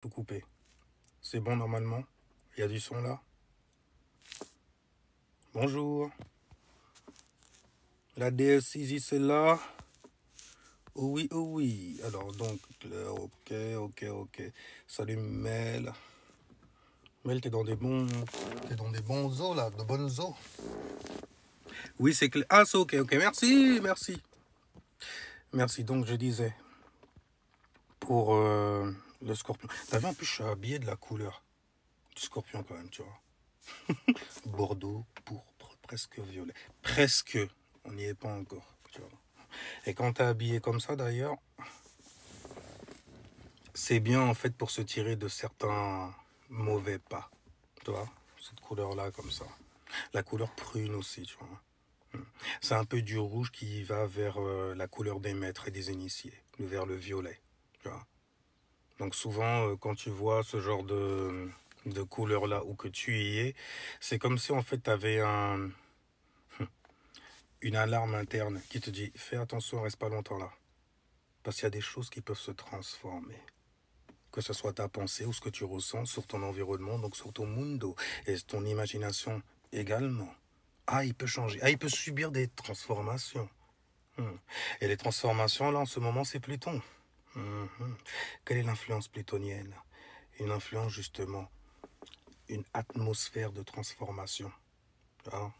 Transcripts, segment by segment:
tout couper. C'est bon normalement? Il y a du son là? Bonjour. La DS Easy c'est là? Oh oui, oh oui. Alors donc, ok. Salut Mel. Mel, t'es dans des bons os là, de bonnes os. Oui, c'est clair. Ah, c'est ok. Merci. Donc je disais, pour le scorpion. T'as vu en plus, je suis habillé de la couleur du scorpion quand même, tu vois. Bordeaux, pourpre, presque violet. Presque. On n'y est pas encore, tu vois. Et quand t'es habillé comme ça d'ailleurs, c'est bien en fait pour se tirer de certains mauvais pas. Tu vois, cette couleur-là comme ça. La couleur prune aussi, tu vois. C'est un peu du rouge qui va vers la couleur des maîtres et des initiés, vers le violet, tu vois. Donc souvent, quand tu vois ce genre de couleur-là ou que tu y es, c'est comme si en fait tu avais une alarme interne qui te dit fais attention, reste pas longtemps là. Parce qu'il y a des choses qui peuvent se transformer. Que ce soit ta pensée ou ce que tu ressens sur ton environnement, donc sur ton mundo, et ton imagination également. Ah, il peut changer. Ah, il peut subir des transformations. Et les transformations, là, en ce moment, c'est Pluton. Quelle est l'influence plutonienne? Une influence, justement, une atmosphère de transformation. Hein?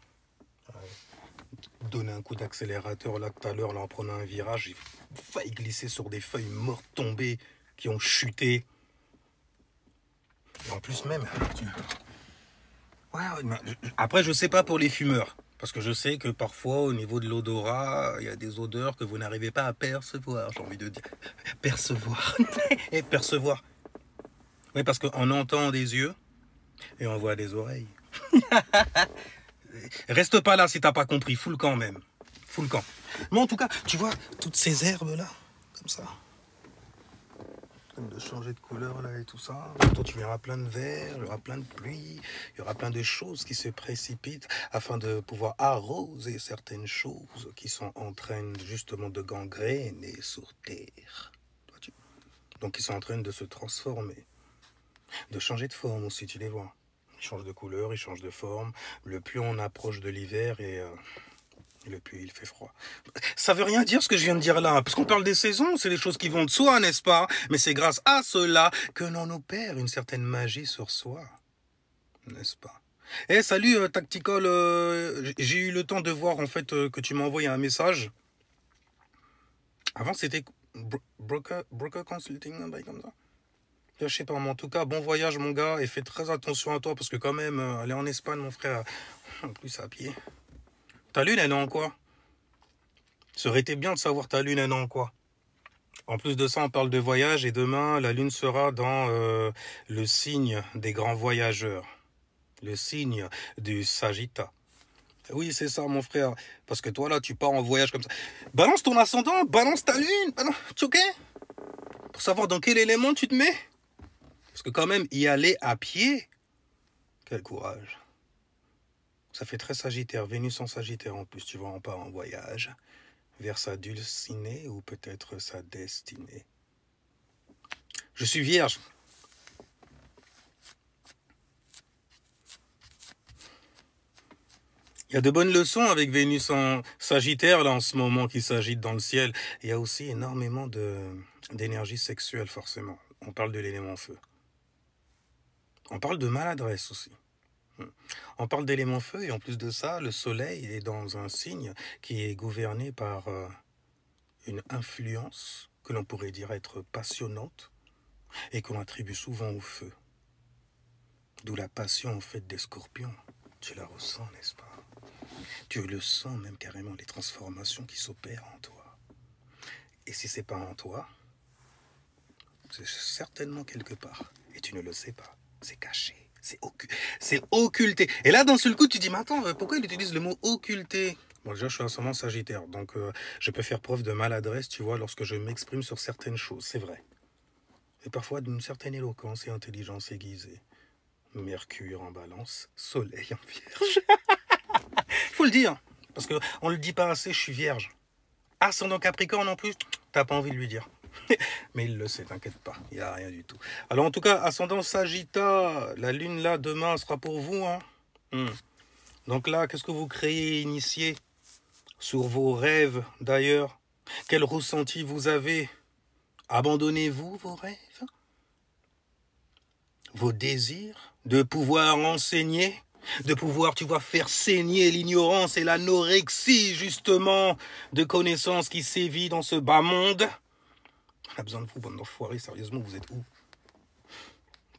Donner un coup d'accélérateur, là, tout à l'heure, là, en prenant un virage, j'ai failli glisser sur des feuilles mortes tombées qui ont chuté. Et en plus même, ouais, après je sais pas pour les fumeurs, parce que je sais que parfois au niveau de l'odorat, il y a des odeurs que vous n'arrivez pas à percevoir, j'ai envie de dire. Percevoir. Et percevoir. Oui, parce qu'on entend des yeux et on voit des oreilles. Reste pas là si t'as pas compris, fous le camp même. Fous le camp. Mais en tout cas, tu vois, toutes ces herbes là, comme ça. De changer de couleur là et tout ça. Bientôt tu verras plein de verre, il y aura plein de pluie, il y aura plein de choses qui se précipitent afin de pouvoir arroser certaines choses qui sont en train justement de gangréner sur Terre. Donc ils sont en train de se transformer, de changer de forme aussi, tu les vois. Ils changent de couleur, ils changent de forme. Le plus on approche de l'hiver et le plus il fait froid. Ça veut rien dire ce que je viens de dire là, parce qu'on parle des saisons, c'est des choses qui vont de soi, n'est-ce pas? Mais c'est grâce à cela que l'on opère une certaine magie sur soi, n'est-ce pas? Eh, salut Tactical, j'ai eu le temps de voir en fait que tu m'as envoyé un message. Avant c'était Broker Consulting, un bail comme ça. Je sais pas, mais en tout cas, bon voyage mon gars, et fais très attention à toi, parce que quand même, aller en Espagne mon frère, en plus à pied. Ta lune elle est en quoi? Ça aurait été bien de savoir ta lune elle est en quoi? En plus de ça, on parle de voyage et demain, la Lune sera dans le signe des grands voyageurs, le signe du Sagitta. Oui, c'est ça, mon frère. Parce que toi, là, tu pars en voyage comme ça. Balance ton ascendant, balance ta lune. Balance... Tu ok? Pour savoir dans quel élément tu te mets. Parce que quand même, y aller à pied, quel courage. Ça fait très Sagittaire. Vénus en Sagittaire en plus, tu vois, on part en voyage vers sa dulcinée ou peut-être sa destinée. Je suis vierge. Il y a de bonnes leçons avec Vénus en Sagittaire, là, en ce moment, qui s'agite dans le ciel. Il y a aussi énormément d'énergie sexuelle, forcément. On parle de l'élément feu. On parle de maladresse aussi. On parle d'élément feu, et en plus de ça, le soleil est dans un signe qui est gouverné par une influence que l'on pourrait dire être passionnante, et qu'on attribue souvent au feu. D'où la passion, en fait, des scorpions. Tu la ressens, n'est-ce pas? Tu le sens même carrément, les transformations qui s'opèrent en toi. Et si c'est pas en toi, c'est certainement quelque part. Et tu ne le sais pas. C'est caché. C'est occulté. Et là, d'un seul coup, tu dis, mais attends, pourquoi il utilise le mot occulté? Bon, déjà, je suis ascendant Sagittaire, donc je peux faire preuve de maladresse, tu vois, lorsque je m'exprime sur certaines choses, c'est vrai. Et parfois d'une certaine éloquence et intelligence aiguisée. Mercure en balance, soleil en vierge. Faut le dire, parce qu'on le dit pas assez, je suis vierge. Ascendant Capricorne en plus, t'as pas envie de lui dire. Mais il le sait, t'inquiète pas, il n'y a rien du tout. Alors en tout cas, ascendant Sagittaire, la lune là, demain, sera pour vous. Hein. Donc là, qu'est-ce que vous créez, initié sur vos rêves d'ailleurs? Quel ressenti vous avez? Abandonnez-vous vos rêves? Vos désirs? De pouvoir enseigner? De pouvoir, tu vois, faire saigner l'ignorance et l'anorexie, justement, de connaissances qui sévit dans ce bas monde? On a besoin de vous, bande d'enfoirés, sérieusement, vous êtes où?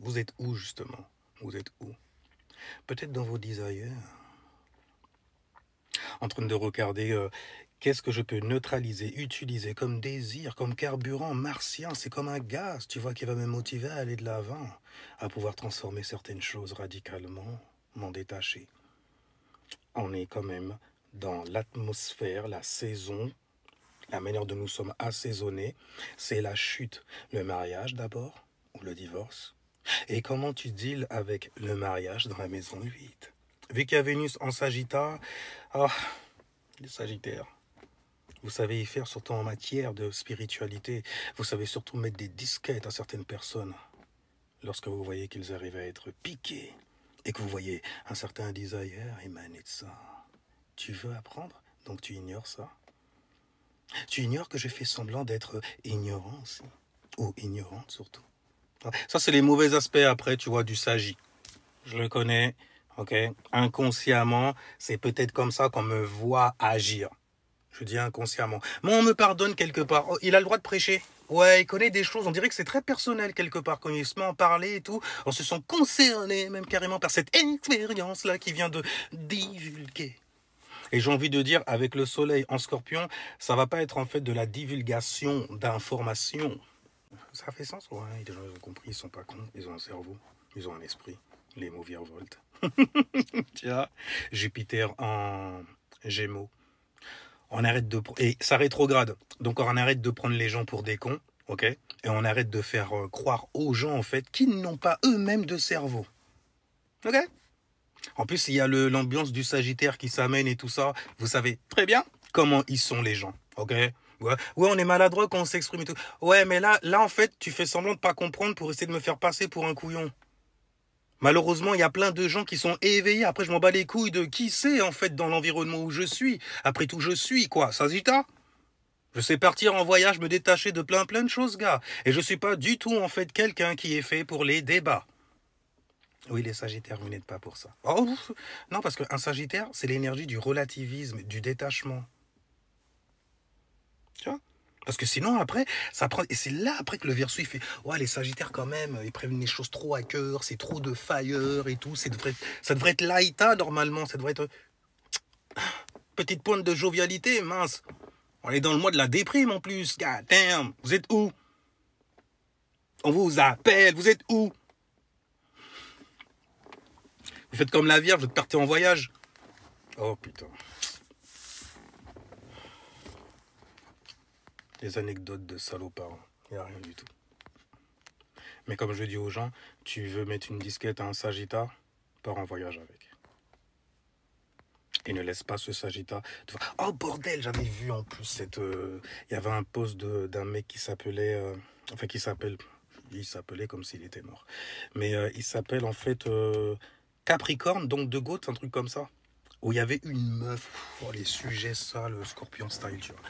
Vous êtes où, justement? Vous êtes où? Peut-être dans vos desires. En train de regarder qu'est-ce que je peux neutraliser, utiliser comme désir, comme carburant martien. C'est comme un gaz, tu vois, qui va me motiver à aller de l'avant, à pouvoir transformer certaines choses radicalement, m'en détacher. On est quand même dans l'atmosphère, la saison, la manière dont nous sommes assaisonnés. C'est la chute, le mariage d'abord, ou le divorce. Et comment tu deals avec le mariage dans la maison 8? Vu qu'il y a Vénus en Sagittaire, les Sagittaires, vous savez y faire surtout en matière de spiritualité. Vous savez surtout mettre des disquettes à certaines personnes lorsque vous voyez qu'ils arrivent à être piqués et que vous voyez un certain desire émaner de ça. Tu veux apprendre, donc tu ignores ça. Tu ignores que je fais semblant d'être ignorant aussi, ou ignorante surtout. Ça, c'est les mauvais aspects après, tu vois, du Sagi. Je le connais, ok. Inconsciemment, c'est peut-être comme ça qu'on me voit agir. Je dis inconsciemment. Mais on me pardonne quelque part. Oh, il a le droit de prêcher. Ouais, il connaît des choses. On dirait que c'est très personnel quelque part. Quand il se met à en parler et tout, on se sent concerné même carrément par cette expérience-là qui vient de divulguer. Et j'ai envie de dire, avec le soleil en Scorpion, ça va pas être en fait de la divulgation d'informations. Ça fait sens, ouais. Les gens ont compris, ils sont pas cons. Ils ont un cerveau, ils ont un esprit. Les mots virevoltent. Tiens, Jupiter en Gémeaux. On arrête de... Et ça rétrograde. Donc on arrête de prendre les gens pour des cons, ok? Et on arrête de faire croire aux gens, en fait, qu'ils n'ont pas eux-mêmes de cerveau. Ok? En plus, il y a l'ambiance du Sagittaire qui s'amène et tout ça. Vous savez très bien comment ils sont, les gens, ok? Ouais, on est maladroit quand on s'exprime et tout. Ouais, mais là, en fait, tu fais semblant de pas comprendre pour essayer de me faire passer pour un couillon. Malheureusement, il y a plein de gens qui sont éveillés. Après, je m'en bats les couilles de qui c'est, en fait, dans l'environnement où je suis. Après tout, je suis, quoi, Sagittaire. Je sais partir en voyage, me détacher de plein de choses, gars. Et je suis pas du tout, en fait, quelqu'un qui est fait pour les débats. Oui, les Sagittaires, vous n'êtes pas pour ça. Oh, non, parce qu'un Sagittaire, c'est l'énergie du relativisme, du détachement. Tu vois? Parce que sinon, après, ça prend... Et c'est là, après, que le Verseau, il fait... Ouais, les Sagittaires, quand même, ils prennent les choses trop à cœur, c'est trop de fire et tout. Ça devrait être laïta, normalement. Ça devrait être... Petite pointe de jovialité, mince. On est dans le mois de la déprime, en plus. God damn. Vous êtes où? On vous appelle. Vous êtes où? Vous faites comme la Vierge, vous partez en voyage. Oh, putain. Des anecdotes de salopards. Il n'y a rien du tout. Mais comme je dis aux gens, tu veux mettre une disquette à un Sagittaire, pars en voyage avec. Et ne laisse pas ce Sagittaire. Oh bordel, j'avais vu en plus cette... Il y avait un post d'un mec qui s'appelait... Enfin, qui s'appelle... Il s'appelait comme s'il était mort. Mais il s'appelle en fait Capricorne, donc de Goat, un truc comme ça. Où il y avait une meuf... Oh, les sujets, ça, le Scorpion style, tu vois.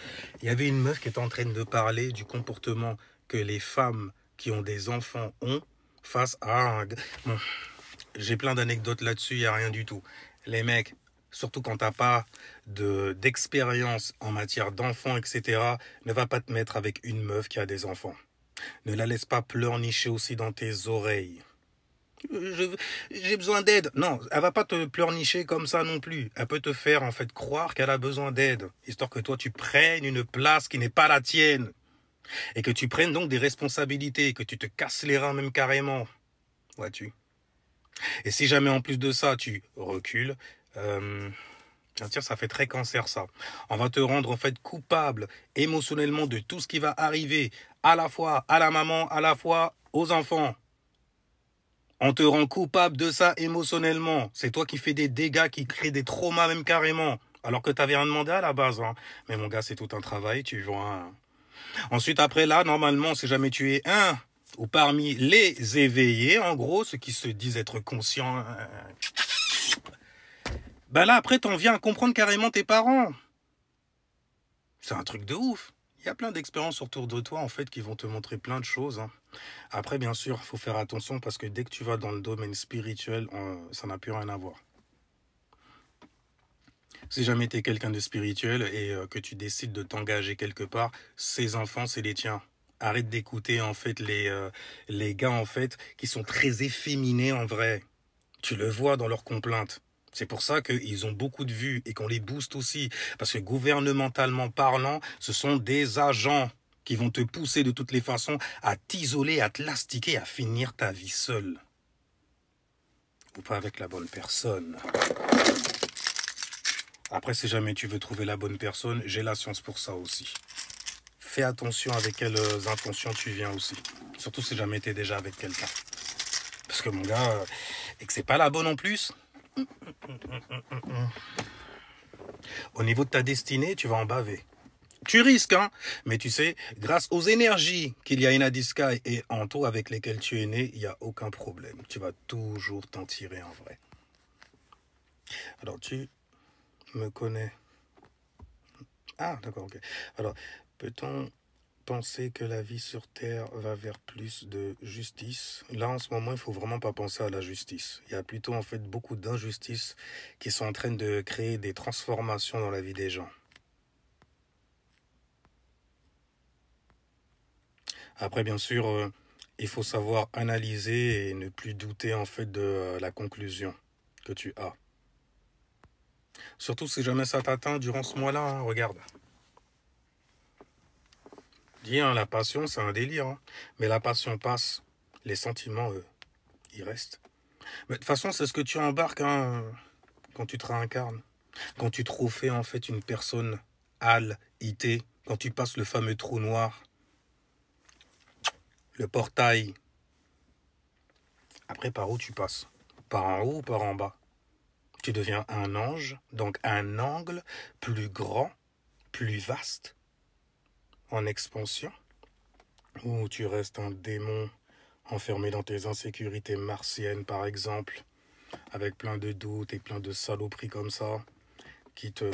Il y avait une meuf qui était en train de parler du comportement que les femmes qui ont des enfants ont face à un... Bon, j'ai plein d'anecdotes là-dessus, il n'y a rien du tout. Les mecs, surtout quand tu n'as pas d'expérience en matière d'enfants, etc., ne va pas te mettre avec une meuf qui a des enfants. Ne la laisse pas pleurnicher aussi dans tes oreilles. J'ai besoin d'aide. Non, elle va pas te pleurnicher comme ça non plus. Elle peut te faire en fait croire qu'elle a besoin d'aide, histoire que toi tu prennes une place qui n'est pas la tienne. Et que tu prennes donc des responsabilités, que tu te casses les reins même carrément. Vois-tu? Et si jamais en plus de ça, tu recules, tiens, ça fait très cancer ça. On va te rendre en fait coupable émotionnellement de tout ce qui va arriver, à la fois à la maman, à la fois aux enfants. On te rend coupable de ça émotionnellement. C'est toi qui fais des dégâts, qui crée des traumas même carrément. Alors que tu n'avais rien demandé à la base. Hein. Mais mon gars, c'est tout un travail, tu vois. Hein. Ensuite, après là, normalement, si jamais tu es un ou parmi les éveillés, en gros, ceux qui se disent être conscients, ben là, après, t'en viens à comprendre carrément tes parents. C'est un truc de ouf. Il y a plein d'expériences autour de toi, en fait, qui vont te montrer plein de choses. Hein. Après, bien sûr, il faut faire attention parce que dès que tu vas dans le domaine spirituel, ça n'a plus rien à voir. Si jamais tu es quelqu'un de spirituel et que tu décides de t'engager quelque part, ces enfants, c'est les tiens. Arrête d'écouter, en fait, les gars, en fait, qui sont très efféminés, en vrai. Tu le vois dans leurs complaintes. C'est pour ça qu'ils ont beaucoup de vues et qu'on les booste aussi. Parce que gouvernementalement parlant, ce sont des agents qui vont te pousser de toutes les façons à t'isoler, à te lastiquer, à finir ta vie seule. Ou pas avec la bonne personne. Après, si jamais tu veux trouver la bonne personne, j'ai la science pour ça aussi. Fais attention avec quelles intentions tu viens aussi. Surtout si jamais tu es déjà avec quelqu'un. Parce que mon gars, et que c'est pas la bonne en plus. Au niveau de ta destinée, tu vas en baver. Tu risques, hein, mais tu sais, grâce aux énergies qu'il y a in the sky et en toi avec lesquelles tu es né, il n'y a aucun problème. Tu vas toujours t'en tirer en vrai. Alors, tu me connais. Ah, d'accord, ok. Alors, peut-on penser que la vie sur Terre va vers plus de justice? Là, en ce moment, il faut vraiment pas penser à la justice. Il y a plutôt, en fait, beaucoup d'injustices qui sont en train de créer des transformations dans la vie des gens. Après, bien sûr, il faut savoir analyser et ne plus douter, en fait, de la conclusion que tu as. Surtout si jamais ça t'atteint durant ce mois-là, hein, regarde. Dis, hein, la passion, c'est un délire. Hein. Mais la passion passe. Les sentiments, eux, ils restent. Mais de toute façon, c'est ce que tu embarques hein, quand tu te réincarnes. Quand tu te refais, en fait, une personne IT. Quand tu passes le fameux trou noir. Le portail. Après, par où tu passes? Par en haut ou par en bas? Tu deviens un ange, donc un angle plus grand, plus vaste, en expansion. Ou tu restes un démon enfermé dans tes insécurités martiennes, par exemple, avec plein de doutes et plein de saloperies comme ça, qui te...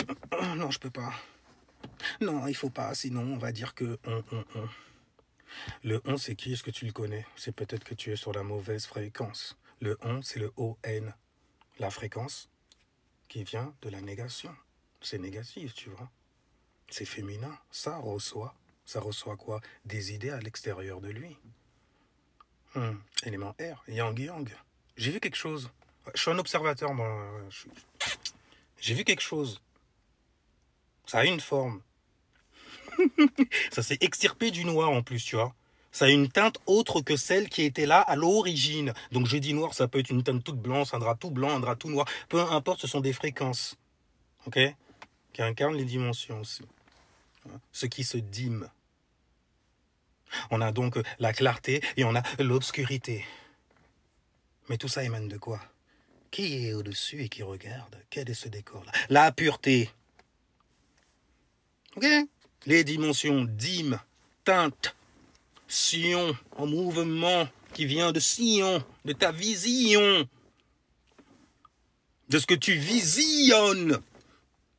non, je peux pas. Non, il faut pas, sinon on va dire que on. Le on, c'est qui? Est-ce que tu le connais? C'est peut-être que tu es sur la mauvaise fréquence. Le on, c'est le ON. La fréquence qui vient de la négation. C'est négatif, tu vois. C'est féminin. Ça reçoit. Ça reçoit quoi? Des idées à l'extérieur de lui. Élément R, yang. J'ai vu quelque chose. Je suis un observateur, moi. J'ai vu quelque chose. Ça a une forme. Ça s'est extirpé du noir en plus, tu vois. Ça a une teinte autre que celle qui était là à l'origine. Donc je dis noir, ça peut être une teinte toute blanche, un drap tout blanc, un drap tout noir. Peu importe, ce sont des fréquences. Ok? Qui incarnent les dimensions aussi. Ce qui se dîme. On a donc la clarté et on a l'obscurité. Mais tout ça émane de quoi? Qui est au-dessus et qui regarde? Quel est ce décor-là? La pureté. Ok? Les dimensions, dîme, teinte, sillon en mouvement qui vient de sillon, de ta vision, de ce que tu visionnes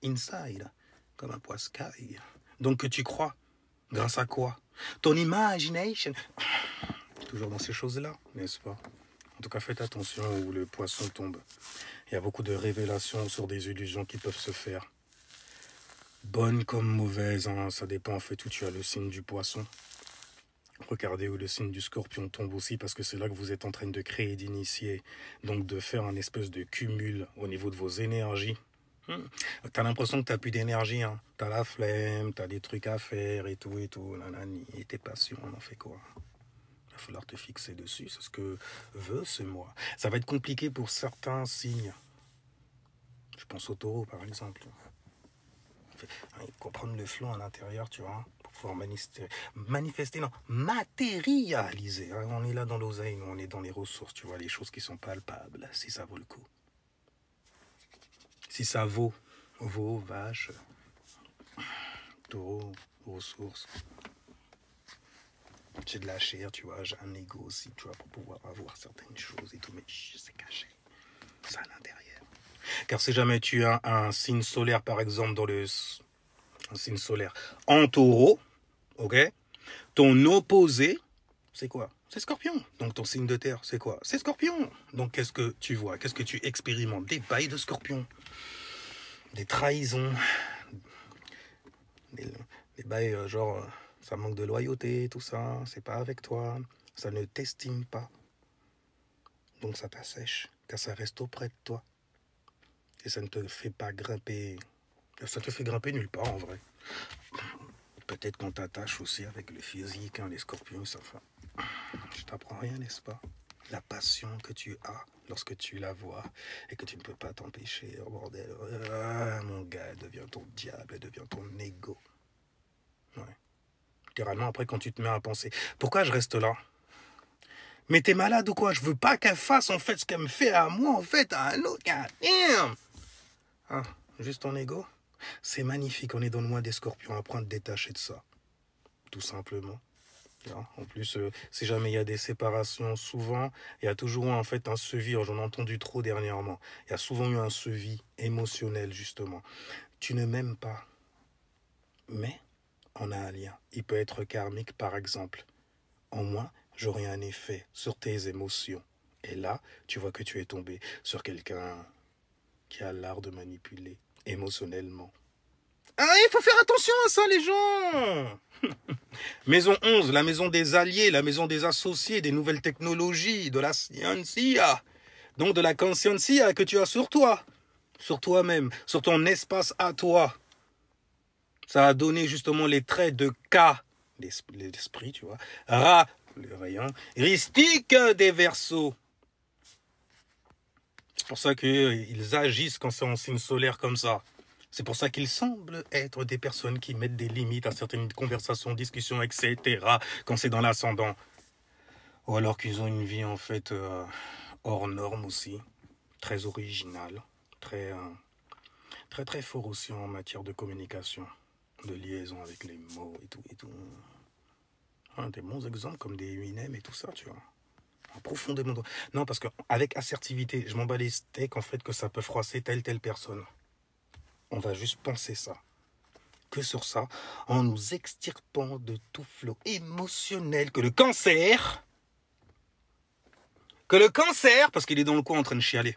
inside, comme un poiscaille. Donc que tu crois, grâce à quoi? Ton imagination. Toujours dans ces choses-là, n'est-ce pas? En tout cas, faites attention où le poisson tombe. Il y a beaucoup de révélations sur des illusions qui peuvent se faire. Bonnes comme mauvaises, hein, ça dépend en fait où tu as le signe du poisson. Regardez où le signe du scorpion tombe aussi, parce que c'est là que vous êtes en train de créer et d'initier. Donc de faire un espèce de cumul au niveau de vos énergies. T'as l'impression que t'as plus d'énergie, hein. T'as la flemme, t'as des trucs à faire et tout, nanani. Et tes passions, on en fait quoi? Il va falloir te fixer dessus, c'est ce que veut ce mois. Ça va être compliqué pour certains signes. Je pense au taureau, par exemple. Comprendre le flot à l'intérieur, tu vois, pour pouvoir manifester, non, matérialiser. Hein. On est là dans l'oseille, nous, on est dans les ressources, tu vois, les choses qui sont palpables, si ça vaut le coup. Si ça vaut, vache, taureau, ressources. J'ai de la chair, tu vois, j'ai un ego aussi, tu vois, pour pouvoir avoir certaines choses et tout, mais c'est caché. C'est à l'intérieur. Car si jamais tu as un signe solaire, par exemple, un signe solaire en taureau, ok, ton opposé, c'est quoi? C'est Scorpion. Donc ton signe de terre, c'est quoi? C'est Scorpion. Donc qu'est-ce que tu vois? Qu'est-ce que tu expérimentes? Des bails de Scorpion, des trahisons, des bails genre ça manque de loyauté, tout ça, c'est pas avec toi, ça ne t'estime pas. Donc ça t'assèche, car ça reste auprès de toi. Et ça ne te fait pas grimper. Ça te fait grimper nulle part en vrai. Peut-être qu'on t'attache aussi avec le physique, hein, les scorpions, ça fait. Je t'apprends rien, n'est-ce pas? La passion que tu as lorsque tu la vois et que tu ne peux pas t'empêcher, oh bordel. Ah, mon gars, elle devient ton diable, elle devient ton ego. Ouais. Littéralement, après, quand tu te mets à penser, pourquoi je reste là? Mais t'es malade ou quoi? Je veux pas qu'elle fasse en fait ce qu'elle me fait à moi, en fait, à un autre. Damn! Ah, juste ton ego? C'est magnifique, on est dans le mois des scorpions, apprendre à te détacher de ça. Tout simplement. En plus, si jamais il y a des séparations, souvent, il y a toujours en fait un sevi, j'en ai entendu trop dernièrement, il y a souvent eu un sevi émotionnel, justement. Tu ne m'aimes pas, mais on a un lien. Il peut être karmique, par exemple. En moi, j'aurai un effet sur tes émotions. Et là, tu vois que tu es tombé sur quelqu'un qui a l'art de manipuler émotionnellement. Ah, il faut faire attention à ça, les gens. Maison 11, la maison des alliés, la maison des associés, des nouvelles technologies, de la scientia. Donc de la consciencia que tu as sur toi, sur toi-même, sur ton espace à toi. Ça a donné justement les traits de K, l'esprit, tu vois. Ra, le rayon. Ristique des Verseaux. C'est pour ça qu'ils agissent quand c'est en signe solaire comme ça. C'est pour ça qu'ils semblent être des personnes qui mettent des limites à certaines conversations, discussions, etc. quand c'est dans l'ascendant. Ou alors qu'ils ont une vie en fait hors norme aussi, très originale, très fort aussi en matière de communication, de liaison avec les mots et tout. Des bons exemples comme des Eminem et tout ça, tu vois. Profondément. Non, parce qu'avec assertivité, je m'en bats les steaks en fait que ça peut froisser telle personne. On va juste penser ça. Que sur ça, en nous extirpant de tout flot émotionnel que le cancer, parce qu'il est dans le coin en train de chialer,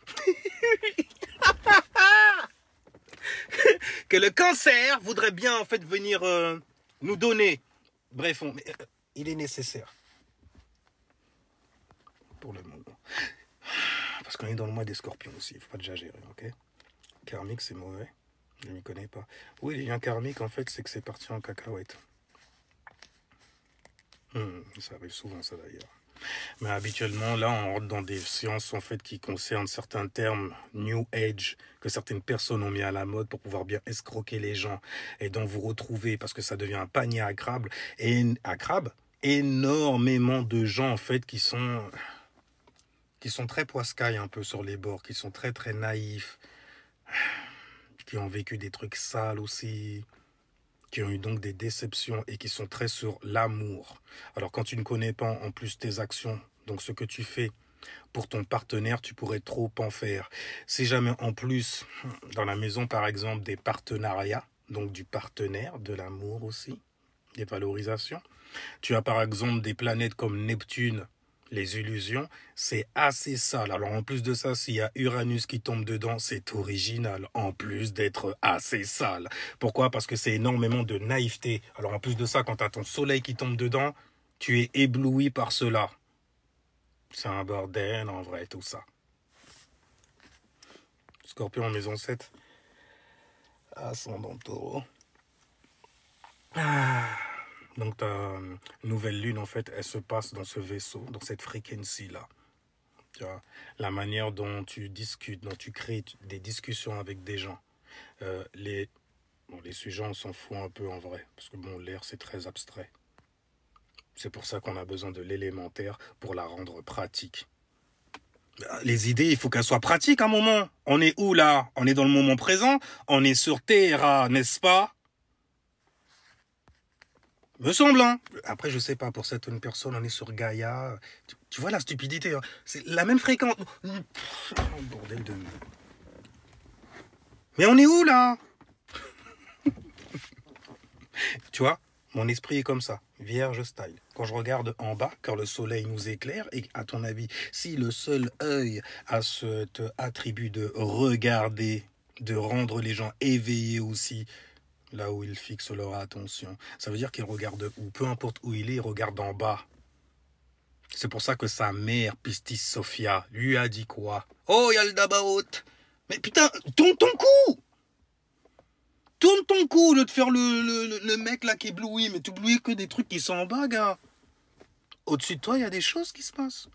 que le cancer voudrait bien en fait venir nous donner. Bref, il est nécessaire. Pour le moment. Parce qu'on est dans le mois des scorpions aussi, il ne faut pas déjà gérer, ok? Karmique, c'est mauvais. Je ne m'y connais pas. Oui, les liens karmiques, en fait, c'est que c'est parti en cacahuète. Ça arrive souvent, ça d'ailleurs. Mais habituellement, là, on rentre dans des sciences, en fait, qui concernent certains termes New Age, que certaines personnes ont mis à la mode pour pouvoir bien escroquer les gens et dont vous retrouvez, parce que ça devient un panier à crabes, énormément de gens, en fait, qui sont très poiscailles un peu sur les bords, qui sont très, très naïfs, qui ont vécu des trucs sales aussi, qui ont eu donc des déceptions et qui sont très sur l'amour. Alors quand tu ne connais pas en plus tes actions, donc ce que tu fais pour ton partenaire, tu pourrais trop en faire. Si jamais en plus, dans la maison par exemple, des partenariats, donc du partenaire, de l'amour aussi, des valorisations, tu as par exemple des planètes comme Neptune, les illusions, c'est assez sale. Alors en plus de ça, s'il y a Uranus qui tombe dedans, c'est original, en plus d'être assez sale. Pourquoi? Parce que c'est énormément de naïveté. Alors en plus de ça, quand tu as ton soleil qui tombe dedans, tu es ébloui par cela. C'est un bordel en vrai, tout ça. Scorpion en maison 7. Ascendant Taureau. Donc ta nouvelle lune, en fait, elle se passe dans ce vaisseau, dans cette fréquence-là. Tu vois, la manière dont tu discutes, dont tu crées des discussions avec des gens. Les sujets, on s'en fout un peu en vrai, parce que bon, l'air, c'est très abstrait. C'est pour ça qu'on a besoin de l'élémentaire pour la rendre pratique. Les idées, il faut qu'elles soient pratiques à un moment. On est où là? On est dans le moment présent. On est sur Terra, n'est-ce pas? Me semble, hein. Après, je sais pas, pour certaines personnes, on est sur Gaïa. Tu vois la stupidité, hein. C'est la même fréquence. Pff, oh, bordel de... Mais on est où, là? Tu vois, mon esprit est comme ça, vierge style. Quand je regarde en bas, quand le soleil nous éclaire, et à ton avis, si le seul œil a cet attribut de regarder, de rendre les gens éveillés aussi, là où ils fixent leur attention, ça veut dire qu'ils regardent où, peu importe où il regarde en bas. C'est pour ça que sa mère, Pistis Sophia, lui a dit quoi? Oh, il y a le Dabaot. Mais putain, tourne ton cou! Tourne ton cou au lieu de faire le mec là qui éblouit, mais t'oublies que des trucs qui sont en bas, gars. Au-dessus de toi, il y a des choses qui se passent.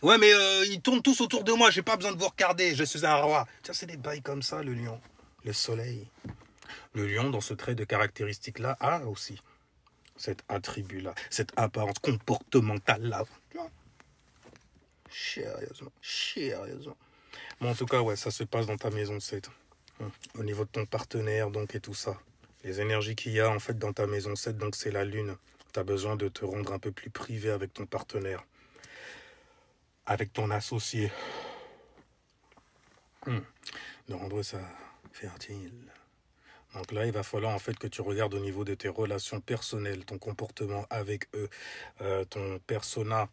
Ouais, mais ils tournent tous autour de moi, j'ai pas besoin de vous regarder, je suis un roi. Ça, c'est des bails comme ça, le lion. Le soleil. Le lion, dans ce trait de caractéristique-là, a aussi cet attribut-là, cette apparence comportementale-là. Sérieusement, sérieusement. Bon, en tout cas, ouais, ça se passe dans ta maison 7. Au niveau de ton partenaire, donc, et tout ça. Les énergies qu'il y a, en fait, dans ta maison 7, donc, c'est la lune. Tu as besoin de te rendre un peu plus privé avec ton partenaire. Avec ton associé. De rendre ça fertile. Donc là, il va falloir, en fait, que tu regardes au niveau de tes relations personnelles, ton comportement avec eux, ton persona,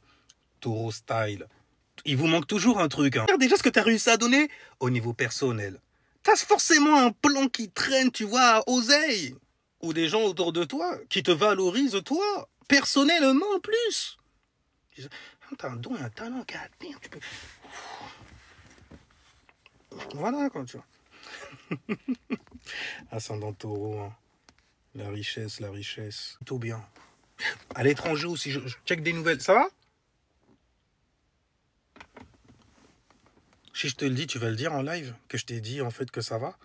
taureau style. Il vous manque toujours un truc, hein. Regarde déjà ce que tu as réussi à donner au niveau personnel. T'as forcément un plan qui traîne, tu vois, à oseille. Ou des gens autour de toi qui te valorisent, toi, personnellement en plus. T'as un don et un talent, tu peux... Voilà, quoi, tu vois. Ascendant taureau, hein. La richesse, la richesse. Plutôt bien. À l'étranger aussi, je check des nouvelles. Ça va? Si je te le dis, tu vas le dire en live, que je t'ai dit en fait que ça va?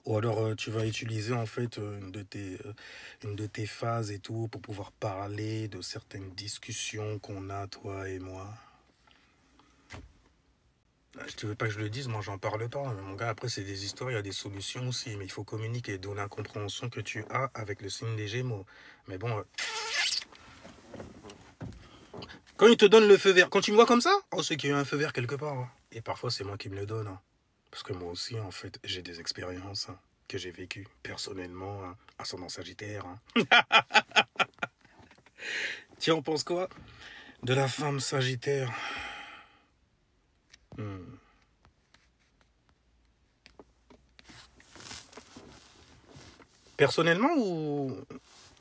Ou alors tu vas utiliser en fait une de tes phases et tout pour pouvoir parler de certaines discussions qu'on a, toi et moi. Je te veux pas que je le dise, moi j'en parle pas. Mais mon gars, après c'est des histoires, il y a des solutions aussi. Mais il faut communiquer, donner la compréhension que tu as avec le signe des Gémeaux. Mais bon... Quand il te donne le feu vert, quand tu me vois comme ça, oh c'est qu'il y a un feu vert quelque part. Hein. Et parfois c'est moi qui me le donne. Hein. Parce que moi aussi, en fait, j'ai des expériences hein, que j'ai vécues personnellement, hein, ascendant Sagittaire. Hein. Tu en penses quoi de la femme Sagittaire? Personnellement ou...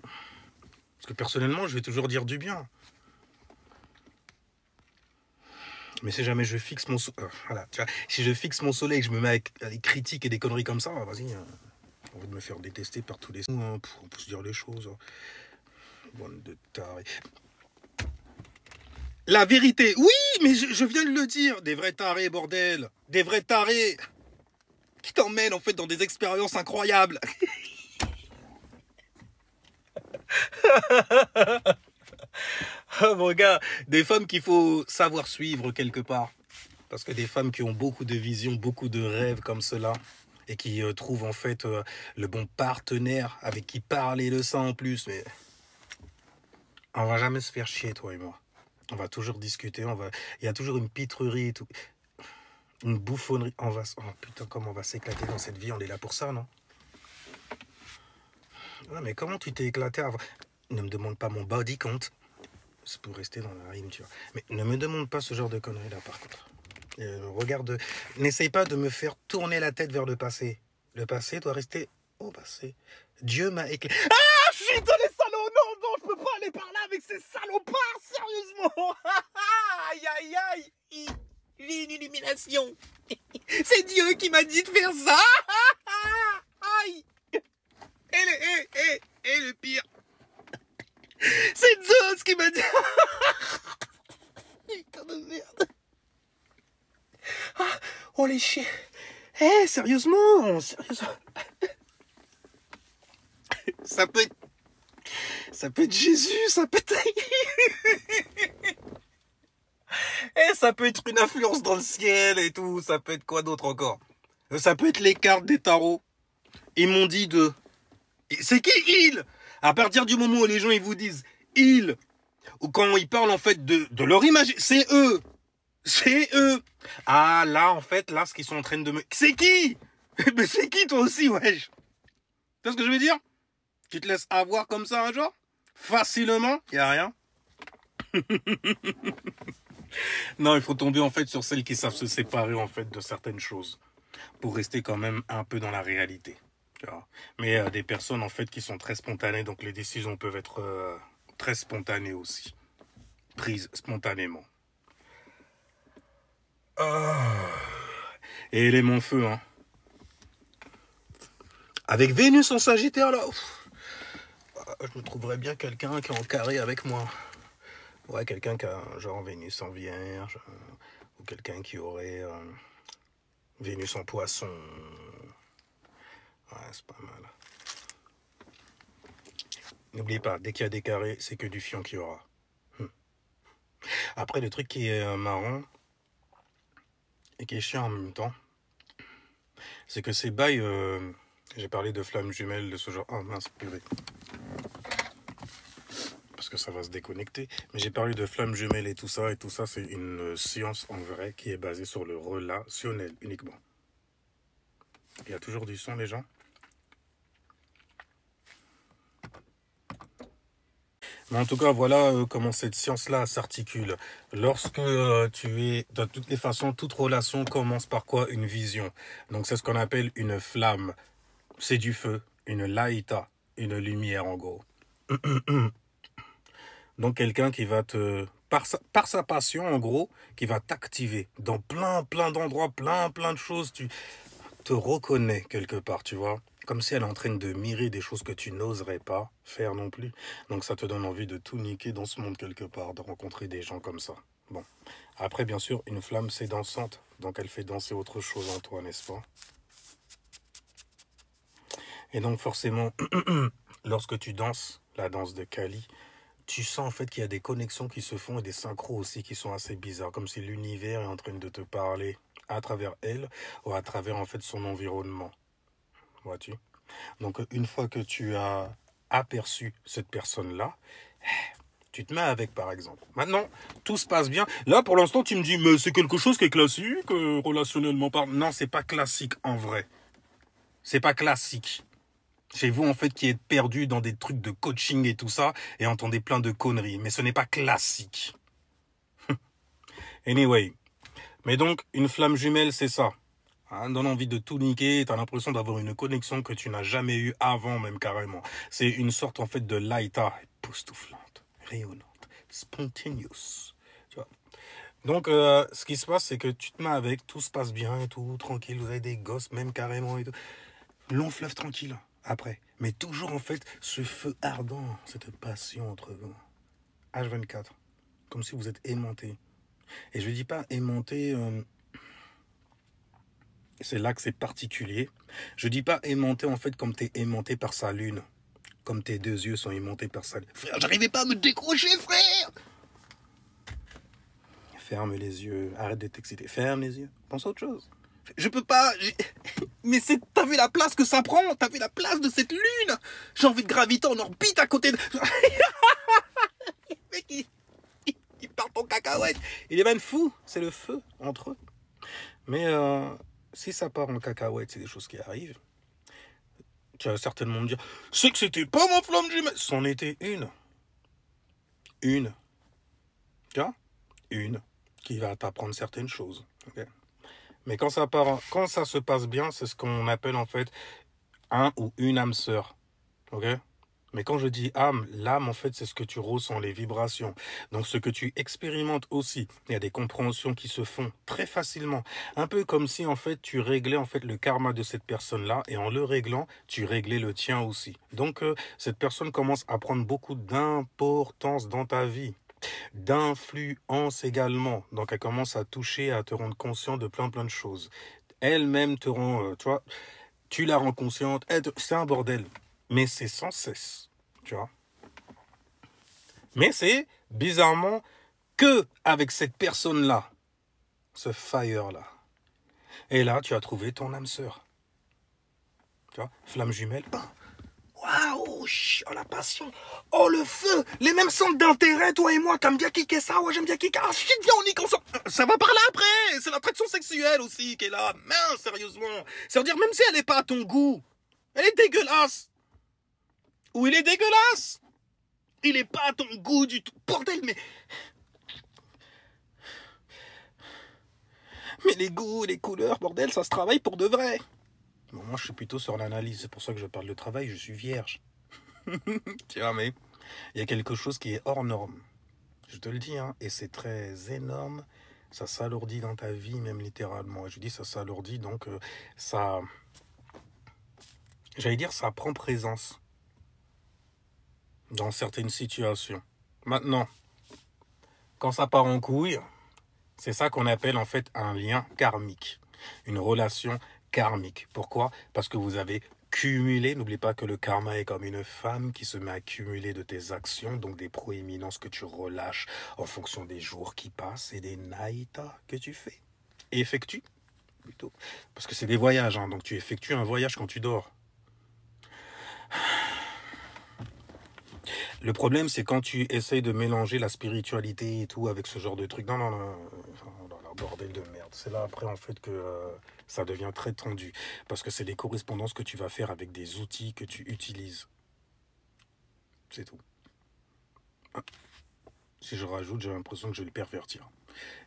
Parce que personnellement, je vais toujours dire du bien. Mais si jamais je fixe mon voilà, tu vois, si je fixe mon soleil et que je me mets à des critiques et des conneries comme ça, vas-y, j'ai envie de me faire détester par tous les... on peut se dire les choses. Bande de tarés. La vérité, oui, mais je viens de le dire. Des vrais tarés, bordel. Des vrais tarés. Qui t'emmènent, en fait, dans des expériences incroyables. Mon gars, des femmes qu'il faut savoir suivre quelque part. Parce que des femmes qui ont beaucoup de visions, beaucoup de rêves comme cela, et qui trouvent en fait le bon partenaire avec qui parler de ça en plus. Mais on va jamais se faire chier, toi et moi. On va toujours discuter, il y a toujours une pitrerie et tout. Une bouffonnerie. Oh putain, comment on va s'éclater dans cette vie, on est là pour ça, non? Ouais, mais comment tu t'es éclaté avant? Ne me demande pas mon body count. C'est pour rester dans la rime, tu vois. Mais ne me demande pas ce genre de conneries là, par contre. Regarde, n'essaye pas de me faire tourner la tête vers le passé. Le passé doit rester au passé. Dieu m'a éclairé. Ah, putain, les salauds! Non, non, je peux pas aller par là avec ces salopards, sérieusement! Aïe, aïe, aïe! J'ai une illumination! C'est Dieu qui m'a dit de faire ça! Aïe! Et le pire, c'est Zeus qui m'a dit. Putain de merde. Ah, oh les chiens. Eh, sérieusement. Ça peut être Jésus, ça peut être... Eh, ça peut être une influence dans le ciel et tout. Ça peut être quoi d'autre encore? Ça peut être les cartes des tarots. Ils m'ont dit de... C'est qui il? À partir du moment où les gens ils vous disent ils, ou quand ils parlent en fait de leur image, c'est eux. C'est eux. Ah là en fait, là ce qu'ils sont en train de me... C'est qui? Mais c'est qui toi aussi, wesh? Tu vois ce que je veux dire? Tu te laisses avoir comme ça un genre? Facilement, y a rien. Non, il faut tomber en fait sur celles qui savent se séparer en fait de certaines choses pour rester quand même un peu dans la réalité. Tu vois. Mais des personnes en fait qui sont très spontanées, donc les décisions peuvent être très spontanées aussi, prises spontanément. Et élément feu, hein. Avec Vénus en Sagittaire là, je me trouverais bien quelqu'un qui est en carré avec moi. Ouais, quelqu'un qui a genre Vénus en Vierge, ou quelqu'un qui aurait Vénus en Poisson. Ouais, c'est pas mal. N'oubliez pas, dès qu'il y a des carrés, c'est que du fion qu'il y aura. Après, le truc qui est marrant, et qui est chiant en même temps, c'est que ces bails, j'ai parlé de flammes jumelles, de ce genre... Oh mince, purée. Parce que ça va se déconnecter. Mais j'ai parlé de flammes jumelles et tout ça c'est une science en vrai qui est basée sur le relationnel uniquement. Il y a toujours du son, les gens? Mais en tout cas, voilà comment cette science-là s'articule. Lorsque tu es, de toutes les façons, toute relation commence par quoi? Une vision. Donc c'est ce qu'on appelle une flamme. C'est du feu, une laïta, une lumière en gros. Donc quelqu'un qui va te, par sa passion en gros, qui va t'activer dans plein d'endroits, plein de choses. Tu te reconnais quelque part, tu vois. Comme si elle est en train de mirer des choses que tu n'oserais pas faire non plus. Donc ça te donne envie de tout niquer dans ce monde quelque part, de rencontrer des gens comme ça. Bon. Après, bien sûr, une flamme, c'est dansante. Donc elle fait danser autre chose en toi, n'est-ce pas? Et donc forcément, lorsque tu danses, la danse de Kali, tu sens en fait qu'il y a des connexions qui se font et des synchros aussi qui sont assez bizarres. Comme si l'univers est en train de te parler à travers elle ou à travers en fait son environnement. Vois-tu? Donc une fois que tu as aperçu cette personne-là, tu te mets avec par exemple. Maintenant, tout se passe bien. Là pour l'instant tu me dis mais c'est quelque chose qui est classique, relationnellement parlant. Non, c'est pas classique en vrai. C'est pas classique. C'est vous en fait qui êtes perdu dans des trucs de coaching et tout ça et entendez plein de conneries. Mais ce n'est pas classique. Anyway. Mais donc une flamme jumelle c'est ça. Donne envie de tout niquer, t'as l'impression d'avoir une connexion que tu n'as jamais eue avant même carrément. C'est une sorte en fait de laïta, époustouflante, rayonnante, spontaneous. Tu vois. Donc ce qui se passe c'est que tu te mets avec, tout se passe bien et tout, tranquille, vous avez des gosses même carrément et tout. Long fleuve tranquille après. Mais toujours en fait ce feu ardent, cette passion entre vous. H24, comme si vous êtes aimanté. Et je ne dis pas aimanté... c'est là que c'est particulier. Je dis pas aimanté en fait comme t'es aimanté par sa lune. Comme tes deux yeux sont aimantés par sa lune. Frère, j'arrivais pas à me décrocher, frère. Ferme les yeux, arrête de t'exciter. Ferme les yeux, pense à autre chose. Je peux pas... Mais t'as vu la place que ça prend? T'as vu la place de cette lune? J'ai envie de graviter en orbite à côté de... Le mec, il part en cacahuète. Il est même fou, c'est le feu entre eux. Mais... si ça part en cacahuète, c'est des choses qui arrivent. Tu vas certainement me dire, c'est que c'était pas ma flamme jumelle. C'en était une. Une. Tu vois? Une. Qui va t'apprendre certaines choses. Okay? Mais quand ça se passe bien, c'est ce qu'on appelle en fait un ou une âme sœur. Ok? Mais quand je dis âme, l'âme, en fait, c'est ce que tu ressens, les vibrations. Donc, ce que tu expérimentes aussi. Il y a des compréhensions qui se font très facilement. Un peu comme si, en fait, tu réglais, en fait, le karma de cette personne-là. Et en le réglant, tu réglais le tien aussi. Donc, cette personne commence à prendre beaucoup d'importance dans ta vie. D'influence également. Donc, elle commence à toucher, à te rendre conscient de plein de choses. Elle-même te rend, tu vois, tu la rends consciente. C'est un bordel. Mais c'est sans cesse, tu vois. Mais c'est bizarrement que avec cette personne-là, ce fire-là. Et là, tu as trouvé ton âme sœur. Tu vois, flamme jumelle. Waouh! oh, oh, la passion, oh, le feu, les mêmes centres d'intérêt, toi et moi, t'aimes bien kicker ça, ouais, j'aime bien kicker, ah, shit, viens, on y ensemble. Ça va par là après, c'est l'attraction sexuelle aussi qui est là, mince, sérieusement. Ça veut dire, même si elle n'est pas à ton goût, elle est dégueulasse. Ou il est dégueulasse. Il est pas à ton goût du tout, bordel, mais les goûts, les couleurs, bordel, ça se travaille pour de vrai. Bon, moi, je suis plutôt sur l'analyse. C'est pour ça que je parle de travail. Je suis vierge. Tiens, mais il y a quelque chose qui est hors norme. Je te le dis, hein, et c'est très énorme. Ça s'alourdit dans ta vie, même littéralement. Et je dis ça s'alourdit, donc ça... J'allais dire, ça prend présence dans certaines situations. Maintenant, quand ça part en couille, c'est ça qu'on appelle en fait un lien karmique. Une relation karmique. Pourquoi? Parce que vous avez cumulé. N'oublie pas que le karma est comme une femme qui se met à cumuler de tes actions, donc des proéminences que tu relâches en fonction des jours qui passent et des naïtas que tu fais. Et effectues, plutôt. Parce que c'est des voyages, hein, donc tu effectues un voyage quand tu dors. Le problème, c'est quand tu essayes de mélanger la spiritualité et tout avec ce genre de truc. Non, non, non, bordel de merde. C'est là après, en fait, que ça devient très tendu. Parce que c'est des correspondances que tu vas faire avec des outils que tu utilises. C'est tout. Si je rajoute, j'ai l'impression que je vais le pervertir.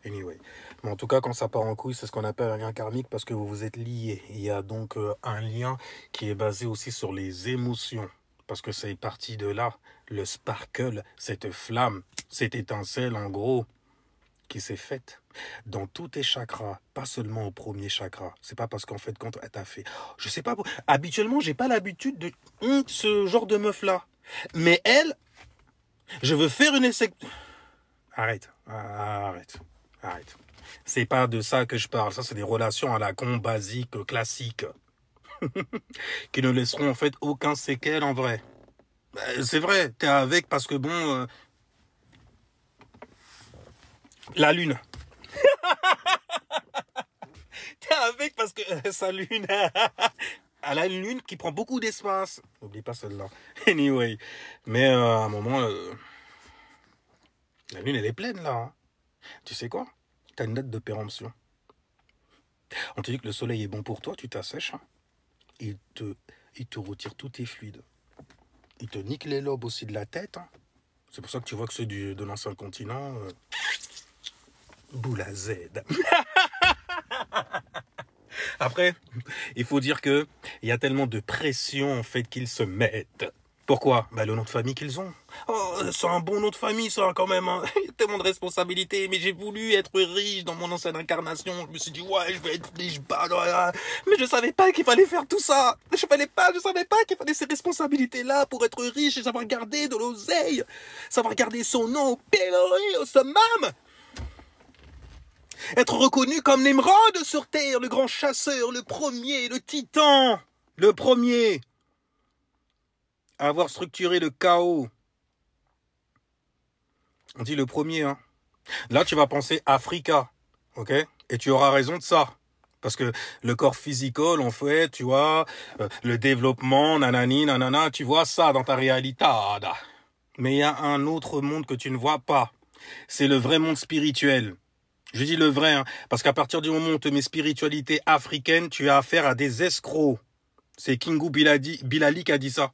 Anyway. Mais en tout cas, quand ça part en couille, c'est ce qu'on appelle un lien karmique parce que vous vous êtes liés. Il y a donc un lien qui est basé aussi sur les émotions. Parce que c'est parti de là, le sparkle, cette flamme, cette étincelle en gros, qui s'est faite dans tous tes chakras, pas seulement au premier chakra. C'est pas parce qu'en fait, quand elle t'a fait... Je sais pas, habituellement, j'ai pas l'habitude de ce genre de meuf-là. Mais elle, je veux faire une essai... Arrête. C'est pas de ça que je parle. Ça, c'est des relations à la con basique, classique. Qui ne laisseront en fait aucun séquel en vrai. C'est vrai, t'es avec parce que bon... la lune. T'es avec parce que sa lune... Elle a une lune qui prend beaucoup d'espace. N'oublie pas celle-là. Anyway. Mais à un moment... la lune, elle est pleine là. Hein. Tu sais quoi? T'as une date de péremption. On te dit que le soleil est bon pour toi, tu t'assèches. Hein. Il te retire tous tes fluides. Il te nique les lobes aussi de la tête. Hein. C'est pour ça que tu vois que ceux de l'ancien continent... boule à Z. Après, il faut dire que il y a tellement de pression en fait qu'ils se mettent. Pourquoi? Bah, le nom de famille qu'ils ont. Oh, c'est un bon nom de famille, ça, quand même. Hein. Il y a tellement de responsabilités, mais j'ai voulu être riche dans mon ancienne incarnation. Je me suis dit, ouais, je vais être riche, bah, mais je savais pas qu'il fallait faire tout ça. Je savais pas qu'il fallait ces responsabilités-là pour être riche et savoir garder de l'oseille. Savoir garder son nom au pilori, au summum. Être reconnu comme Nemrod sur Terre, le grand chasseur, le premier, le titan, le premier. Avoir structuré le chaos. On dit le premier, hein. Là, tu vas penser Africa, ok? Et tu auras raison de ça. Parce que le corps physical, en fait, tu vois, le développement, nanani, nanana, tu vois ça dans ta réalité. Mais il y a un autre monde que tu ne vois pas. C'est le vrai monde spirituel. Je dis le vrai, hein, parce qu'à partir du moment où on te met spiritualité africaine, tu as affaire à des escrocs. C'est Kingu Bilali qui a dit ça.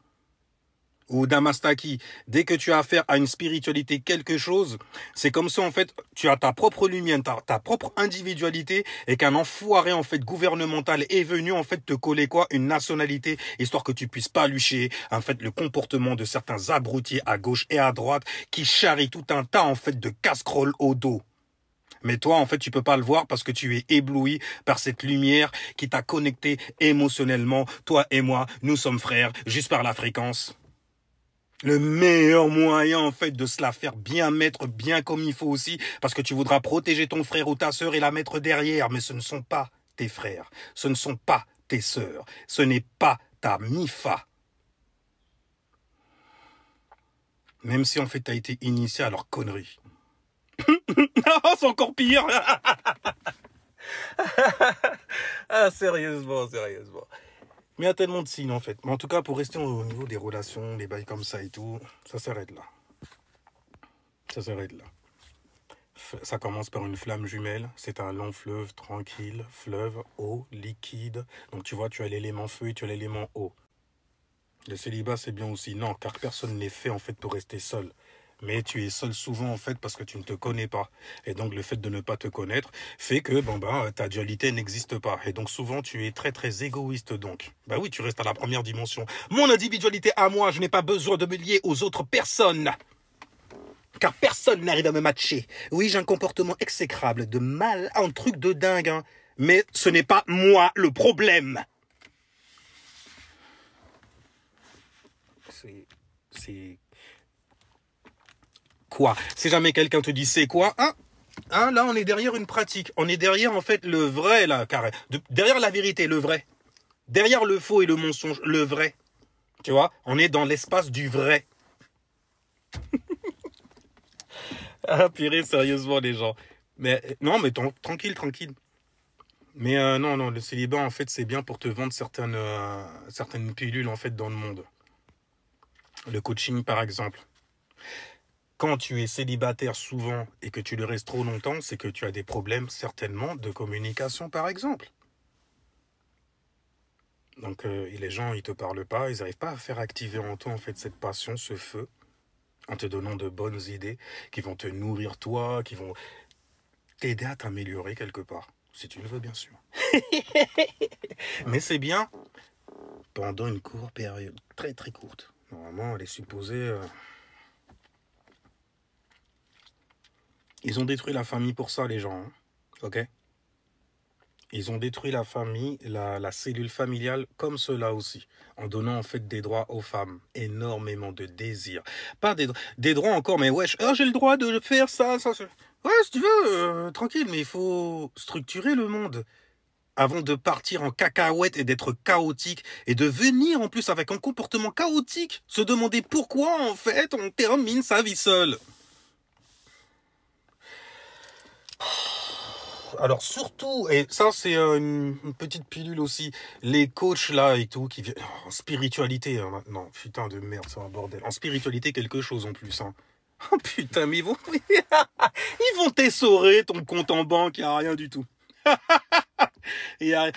Ou Damastaki. Dès que tu as affaire à une spiritualité quelque chose, c'est comme ça en fait, tu as ta propre lumière, ta propre individualité et qu'un enfoiré en fait gouvernemental est venu en fait te coller quoi? Une nationalité, histoire que tu puisses pas lucher en fait le comportement de certains abrutis à gauche et à droite qui charrient tout un tas en fait de casseroles au dos. Mais toi, en fait, tu peux pas le voir parce que tu es ébloui par cette lumière qui t'a connecté émotionnellement. Toi et moi, nous sommes frères, juste par la fréquence. Le meilleur moyen, en fait, de se la faire bien mettre, bien comme il faut aussi, parce que tu voudras protéger ton frère ou ta sœur et la mettre derrière, mais ce ne sont pas tes frères, ce ne sont pas tes sœurs, ce n'est pas ta MIFA. Même si, en fait, tu as été initié à leur connerie. C'est encore pire. Ah, sérieusement. Mais il y a tellement de signes, en fait. Mais en tout cas, pour rester au niveau des relations, des bails comme ça et tout, ça s'arrête là. Ça s'arrête là. Ça commence par une flamme jumelle. C'est un long fleuve tranquille, fleuve, eau, liquide. Donc tu vois, tu as l'élément feu et tu as l'élément eau. Le célibat, c'est bien aussi. Non, car personne n'est fait en fait pour rester seul. Mais tu es seul souvent en fait parce que tu ne te connais pas. Et donc le fait de ne pas te connaître fait que ta dualité n'existe pas. Et donc souvent tu es très très égoïste donc. Bah oui, tu restes à la première dimension. Mon individualité à moi, je n'ai pas besoin de me lier aux autres personnes. Car personne n'arrive à me matcher. Oui, j'ai un comportement exécrable, de mal, un truc de dingue. Hein. Mais ce n'est pas moi le problème. C'est... Quoi? Si jamais quelqu'un te dit c'est quoi, hein, là on est derrière une pratique. On est derrière en fait le vrai là, carré. Derrière la vérité, le vrai. Derrière le faux et le mensonge, le vrai. Tu vois? On est dans l'espace du vrai. Ah purée, sérieusement les gens. Mais non, mais tranquille, tranquille. Mais non, le célibat en fait c'est bien pour te vendre certaines pilules en fait dans le monde. Le coaching par exemple. Quand tu es célibataire souvent et que tu le restes trop longtemps, c'est que tu as des problèmes certainement de communication par exemple. Donc les gens, ils te parlent pas, ils n'arrivent pas à faire activer en toi en fait cette passion, ce feu, en te donnant de bonnes idées qui vont te nourrir toi, qui vont t'aider à t'améliorer quelque part, si tu le veux bien sûr. Mais c'est bien pendant une courte période, très très courte. Normalement, elle est supposée... Ils ont détruit la famille pour ça, les gens, hein. Ok? Ils ont détruit la famille, la cellule familiale, comme cela aussi, en donnant en fait des droits aux femmes, énormément de désirs. Pas des droits encore, mais wesh, j'ai le droit de faire ça. Ouais, si tu veux, tranquille, mais il faut structurer le monde. Avant de partir en cacahuète et d'être chaotique, et de venir en plus avec un comportement chaotique, se demander pourquoi en fait on termine sa vie seule. Alors surtout, et ça c'est une petite pilule aussi, les coachs là et tout, qui viennent en spiritualité, hein, non, putain de merde, c'est un bordel. En spiritualité, quelque chose en plus, hein. Oh putain, mais ils vont t'essorer ton compte en banque, y a rien du tout.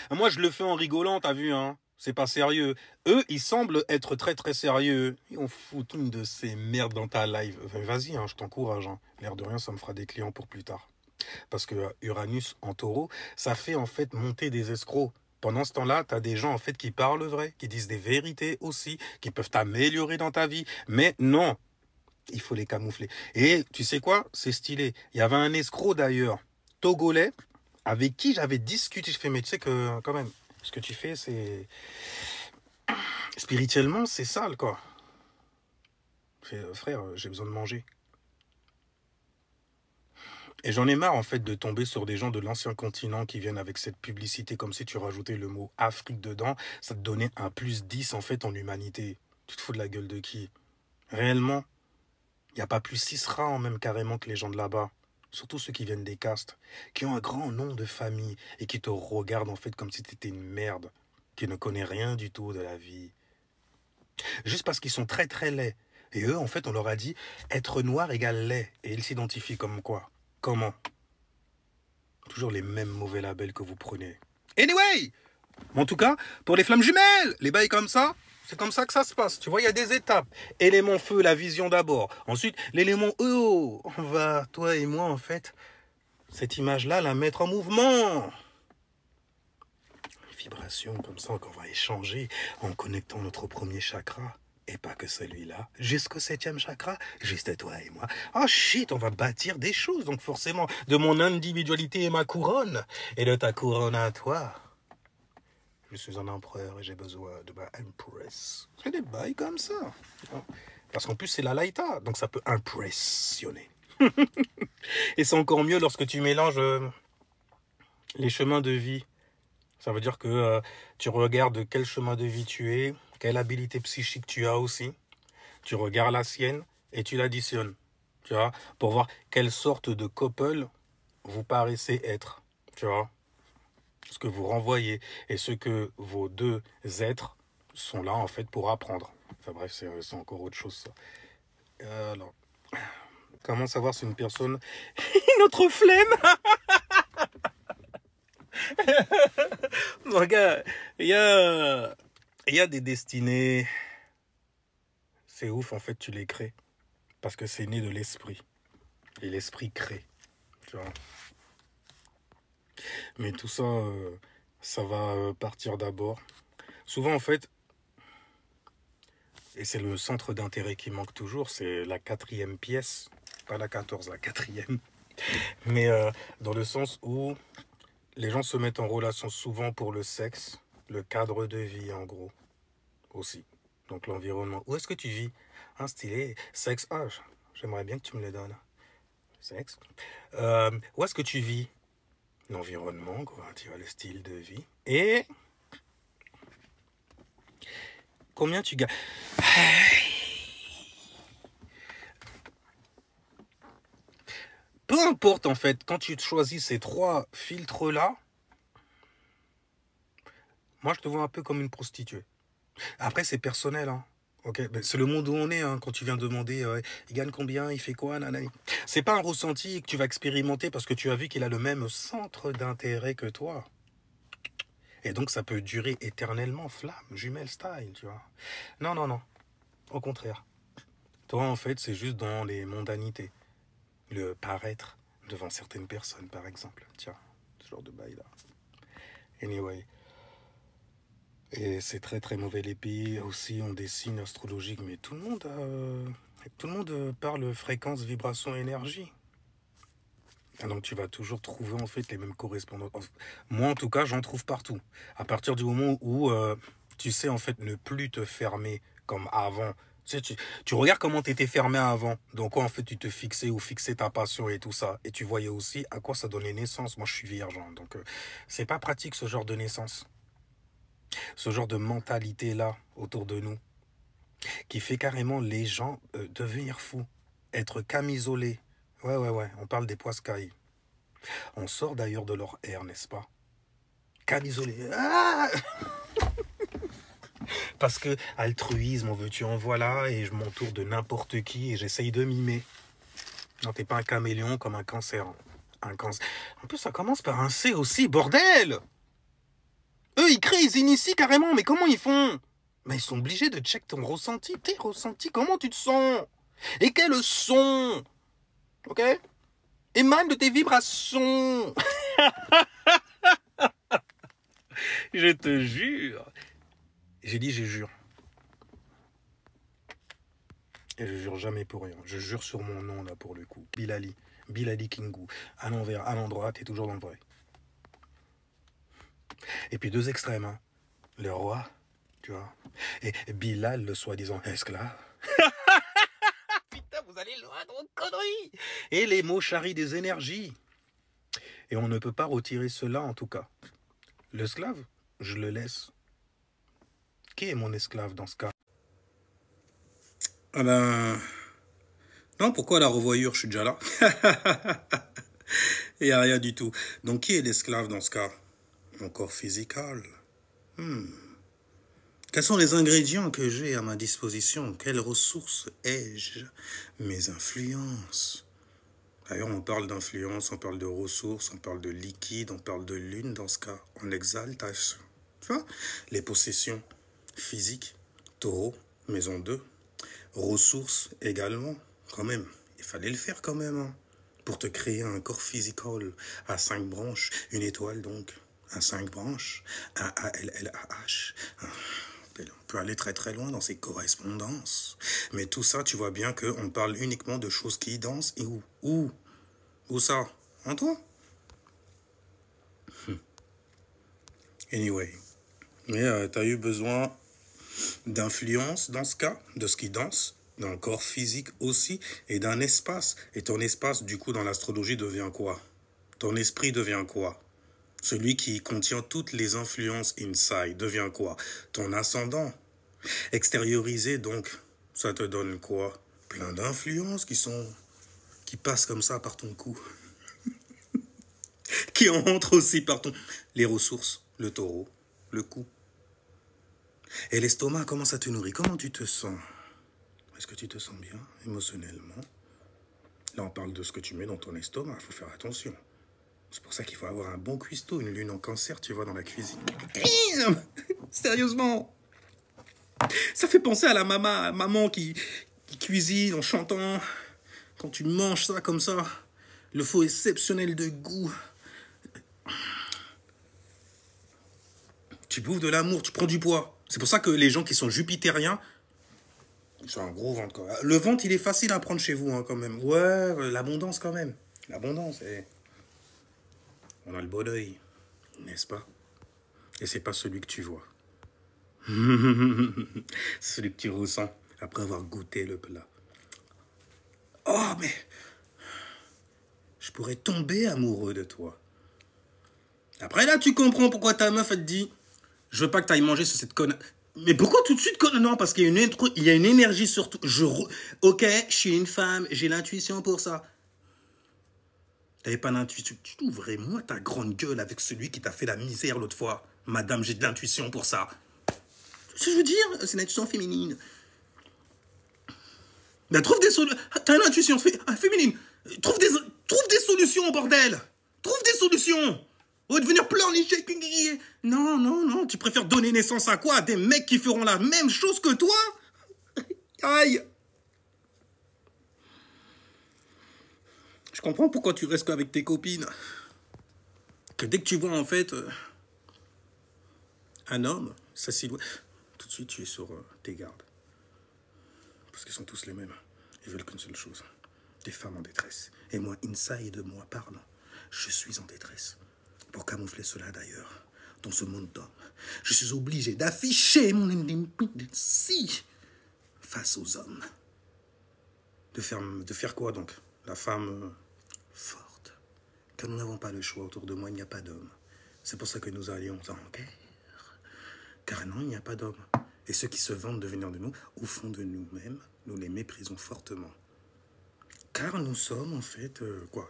Moi je le fais en rigolant, t'as vu, hein. C'est pas sérieux. Eux, ils semblent être très très sérieux. Ils en foutent une de ces merdes dans ta live. Vas-y, hein, je t'encourage. Hein. L'air de rien, ça me fera des clients pour plus tard. Parce que Uranus en taureau, ça fait en fait monter des escrocs. Pendant ce temps-là, tu as des gens en fait qui parlent vrai, qui disent des vérités aussi, qui peuvent t'améliorer dans ta vie. Mais non, il faut les camoufler. Et tu sais quoi? C'est stylé. Il y avait un escroc d'ailleurs, togolais, avec qui j'avais discuté. Je fais, mais tu sais que quand même, ce que tu fais, c'est... Spirituellement, c'est sale, quoi. Je fais, frère, j'ai besoin de manger. Et j'en ai marre en fait de tomber sur des gens de l'ancien continent qui viennent avec cette publicité comme si tu rajoutais le mot Afrique dedans, ça te donnait un plus 10 en fait en humanité. Tu te fous de la gueule de qui? Réellement, il n'y a pas plus 6 rangs même carrément que les gens de là-bas. Surtout ceux qui viennent des castes, qui ont un grand nom de famille et qui te regardent en fait comme si tu étais une merde, qui ne connaît rien du tout de la vie. Juste parce qu'ils sont très très laids. Et eux, en fait, on leur a dit être noir égale laid. Et ils s'identifient comme quoi? Comment? Toujours les mêmes mauvais labels que vous prenez. Anyway, en tout cas, pour les flammes jumelles, les bails comme ça, c'est comme ça que ça se passe. Tu vois, il y a des étapes. Élément feu, la vision d'abord. Ensuite, l'élément eau. On va, toi et moi, en fait, cette image-là, la mettre en mouvement. Vibration comme ça, qu'on va échanger en connectant notre premier chakra. Et pas que celui-là, jusqu'au 7e chakra, juste toi et moi. Oh shit, on va bâtir des choses, donc forcément, de mon individualité et ma couronne, et de ta couronne à toi. Je suis un empereur et j'ai besoin de ma empress. C'est des bails comme ça. Parce qu'en plus, c'est la laïta, donc ça peut impressionner. Et c'est encore mieux lorsque tu mélanges les chemins de vie. Ça veut dire que tu regardes quel chemin de vie tu es, quelle habilité psychique tu as aussi. Tu regardes la sienne et tu l'additionnes. Tu vois, pour voir quelle sorte de couple vous paraissez être. Tu vois. ce que vous renvoyez et ce que vos deux êtres sont là en fait pour apprendre. Enfin bref, c'est encore autre chose ça. Alors, comment savoir si une personne... Notre flemme. Regarde, il y a des destinées... C'est ouf, en fait, tu les crées. Parce que c'est né de l'esprit. Et l'esprit crée. Tu vois. Mais tout ça, ça va partir d'abord. Souvent, en fait, et c'est le centre d'intérêt qui manque toujours, c'est la 4e pièce. Pas la 14, la 4e. Mais dans le sens où les gens se mettent en relation souvent pour le sexe, le cadre de vie, en gros, aussi. Donc l'environnement. Où est-ce que tu vis? Un stylé. Sexe. Ah, j'aimerais bien que tu me le donnes. Sexe. Où est-ce que tu vis? L'environnement, quoi. Tu vois, le style de vie. Et combien tu gagnes? Peu importe, en fait, quand tu choisis ces 3 filtres-là, moi, je te vois un peu comme une prostituée. Après, c'est personnel, hein. Ok, c'est le monde où on est, hein, quand tu viens demander il gagne combien, il fait quoi, nanani. C'est pas un ressenti que tu vas expérimenter parce que tu as vu qu'il a le même centre d'intérêt que toi. Et donc ça peut durer éternellement, flamme, jumelle style, tu vois. Non, non, non. Au contraire. Toi, en fait, c'est juste dans les mondanités. Le paraître devant certaines personnes, par exemple. Tiens, ce genre de bail-là. Anyway. Et c'est très très mauvais. Les pays aussi ont des signes astrologiques, mais tout le monde parle fréquence, vibration, énergie. Et donc tu vas toujours trouver en fait les mêmes correspondances. Moi en tout cas, j'en trouve partout. À partir du moment où tu sais en fait ne plus te fermer comme avant. Tu sais, tu regardes comment tu étais fermé avant. Donc en fait tu te fixais ou fixais ta passion et tout ça. Et tu voyais aussi à quoi ça donnait naissance. Moi je suis vierge, hein, donc c'est pas pratique ce genre de naissance. Ce genre de mentalité-là autour de nous, qui fait carrément les gens devenir fous, être camisolés. Ouais, ouais, ouais, on parle des poiscailles. On sort d'ailleurs de leur air, n'est-ce pas? Camisolés. Ah, parce que altruisme, on veut tu en voilà, et je m'entoure de n'importe qui et j'essaye de mimer. Non, t'es pas un caméléon comme un cancer. Un cancer. En plus, ça commence par un C aussi, bordel! Eux, ils créent, ils initient carrément, mais comment ils font? Mais ils sont obligés de check ton ressenti, tes ressentis, comment tu te sens? Et quel son? Ok? Émane de tes vibrations. Je te jure. J'ai dit je jure. Et je jure jamais pour rien. Je jure sur mon nom là pour le coup. Bilali. Bilali Kingu. À l'envers, à l'endroit, t'es toujours dans le vrai. Et puis 2 extrêmes, hein. Le roi, tu vois. Et Bilal, le soi-disant esclave. Putain, vous allez loin dans vos conneries. Et les mots charrient des énergies. Et on ne peut pas retirer cela en tout cas. L'esclave, je le laisse. Qui est mon esclave dans ce cas? Ah ben... Non, pourquoi la revoyure? Je suis déjà là. Il n'y a rien du tout. Donc qui est l'esclave dans ce cas? Mon corps physical. Quels sont les ingrédients que j'ai à ma disposition? Quelles ressources ai-je? Mes influences. D'ailleurs, on parle d'influence, on parle de ressources, on parle de liquide, on parle de lune dans ce cas, en exaltation. Tu vois? Les possessions physiques, taureau, maison 2, ressources également, quand même. Il fallait le faire quand même, hein, pour te créer un corps physical à 5 branches, une étoile donc, à 5 branches, un ALLAH. On peut aller très très loin dans ces correspondances. Mais tout ça, tu vois bien qu'on parle uniquement de choses qui dansent et où ça? En toi? Anyway. Mais tu as eu besoin d'influence dans ce cas, de ce qui danse, d'un corps physique aussi, et d'un espace. Et ton espace, du coup, dans l'astrologie, devient quoi? Ton esprit devient quoi? Celui qui contient toutes les influences inside devient quoi? Ton ascendant. Extériorisé, donc, ça te donne quoi? Plein d'influences qui passent comme ça par ton cou. Qui qui entre aussi par les ressources, le taureau, le cou. Et l'estomac, comment ça te nourrit? Comment tu te sens? Est-ce que tu te sens bien émotionnellement? Là, on parle de ce que tu mets dans ton estomac, il faut faire attention. C'est pour ça qu'il faut avoir un bon cuistot, une lune en cancer, tu vois, dans la cuisine. Sérieusement. Ça fait penser à la maman qui cuisine en chantant. Quand tu manges ça comme ça, le faux exceptionnel de goût. Tu bouffes de l'amour, tu prends du poids. C'est pour ça que les gens qui sont jupitériens, ils ont un gros ventre. Quoi. Le ventre, il est facile à prendre chez vous, hein, quand même. Ouais, l'abondance, quand même. L'abondance, on a le bon oeil, n'est-ce pas? Et c'est pas celui que tu vois. C'est celui que tu ressens après avoir goûté le plat. Oh, mais je pourrais tomber amoureux de toi. Après, là, tu comprends pourquoi ta meuf, elle te dit je veux pas que tu ailles manger sur cette conne. Mais pourquoi tout de suite non, parce qu'il y a une énergie sur tout. Ok, je suis une femme, j'ai l'intuition pour ça. T'avais pas l'intuition. Tu ouvrais-moi ta grande gueule avec celui qui t'a fait la misère l'autre fois. Madame, j'ai de l'intuition pour ça. Ce que je veux dire, c'est l'intuition féminine. Mais trouve des solutions. T'as une intuition féminine. Trouve des solutions, bordel. Trouve des solutions. Au lieu de venir pleurnicher. Non. Tu préfères donner naissance à quoi? À des mecs qui feront la même chose que toi? Aïe. Je comprends pourquoi tu restes qu'avec tes copines. Que dès que tu vois, en fait, un homme, sa silhouette, tout de suite, tu es sur tes gardes. Parce qu'ils sont tous les mêmes. Ils veulent qu'une seule chose. Des femmes en détresse. Et moi, inside de moi, pardon, je suis en détresse. Pour camoufler cela, d'ailleurs, dans ce monde d'hommes, je suis obligé d'afficher mon indépendance face aux hommes. De faire quoi, donc? La femme forte. Car nous n'avons pas le choix. Autour de moi, il n'y a pas d'hommes. C'est pour ça que nous allions en guerre. Car non, il n'y a pas d'hommes. Et ceux qui se vantent de venir de nous, au fond de nous-mêmes, nous les méprisons fortement. Car nous sommes, en fait,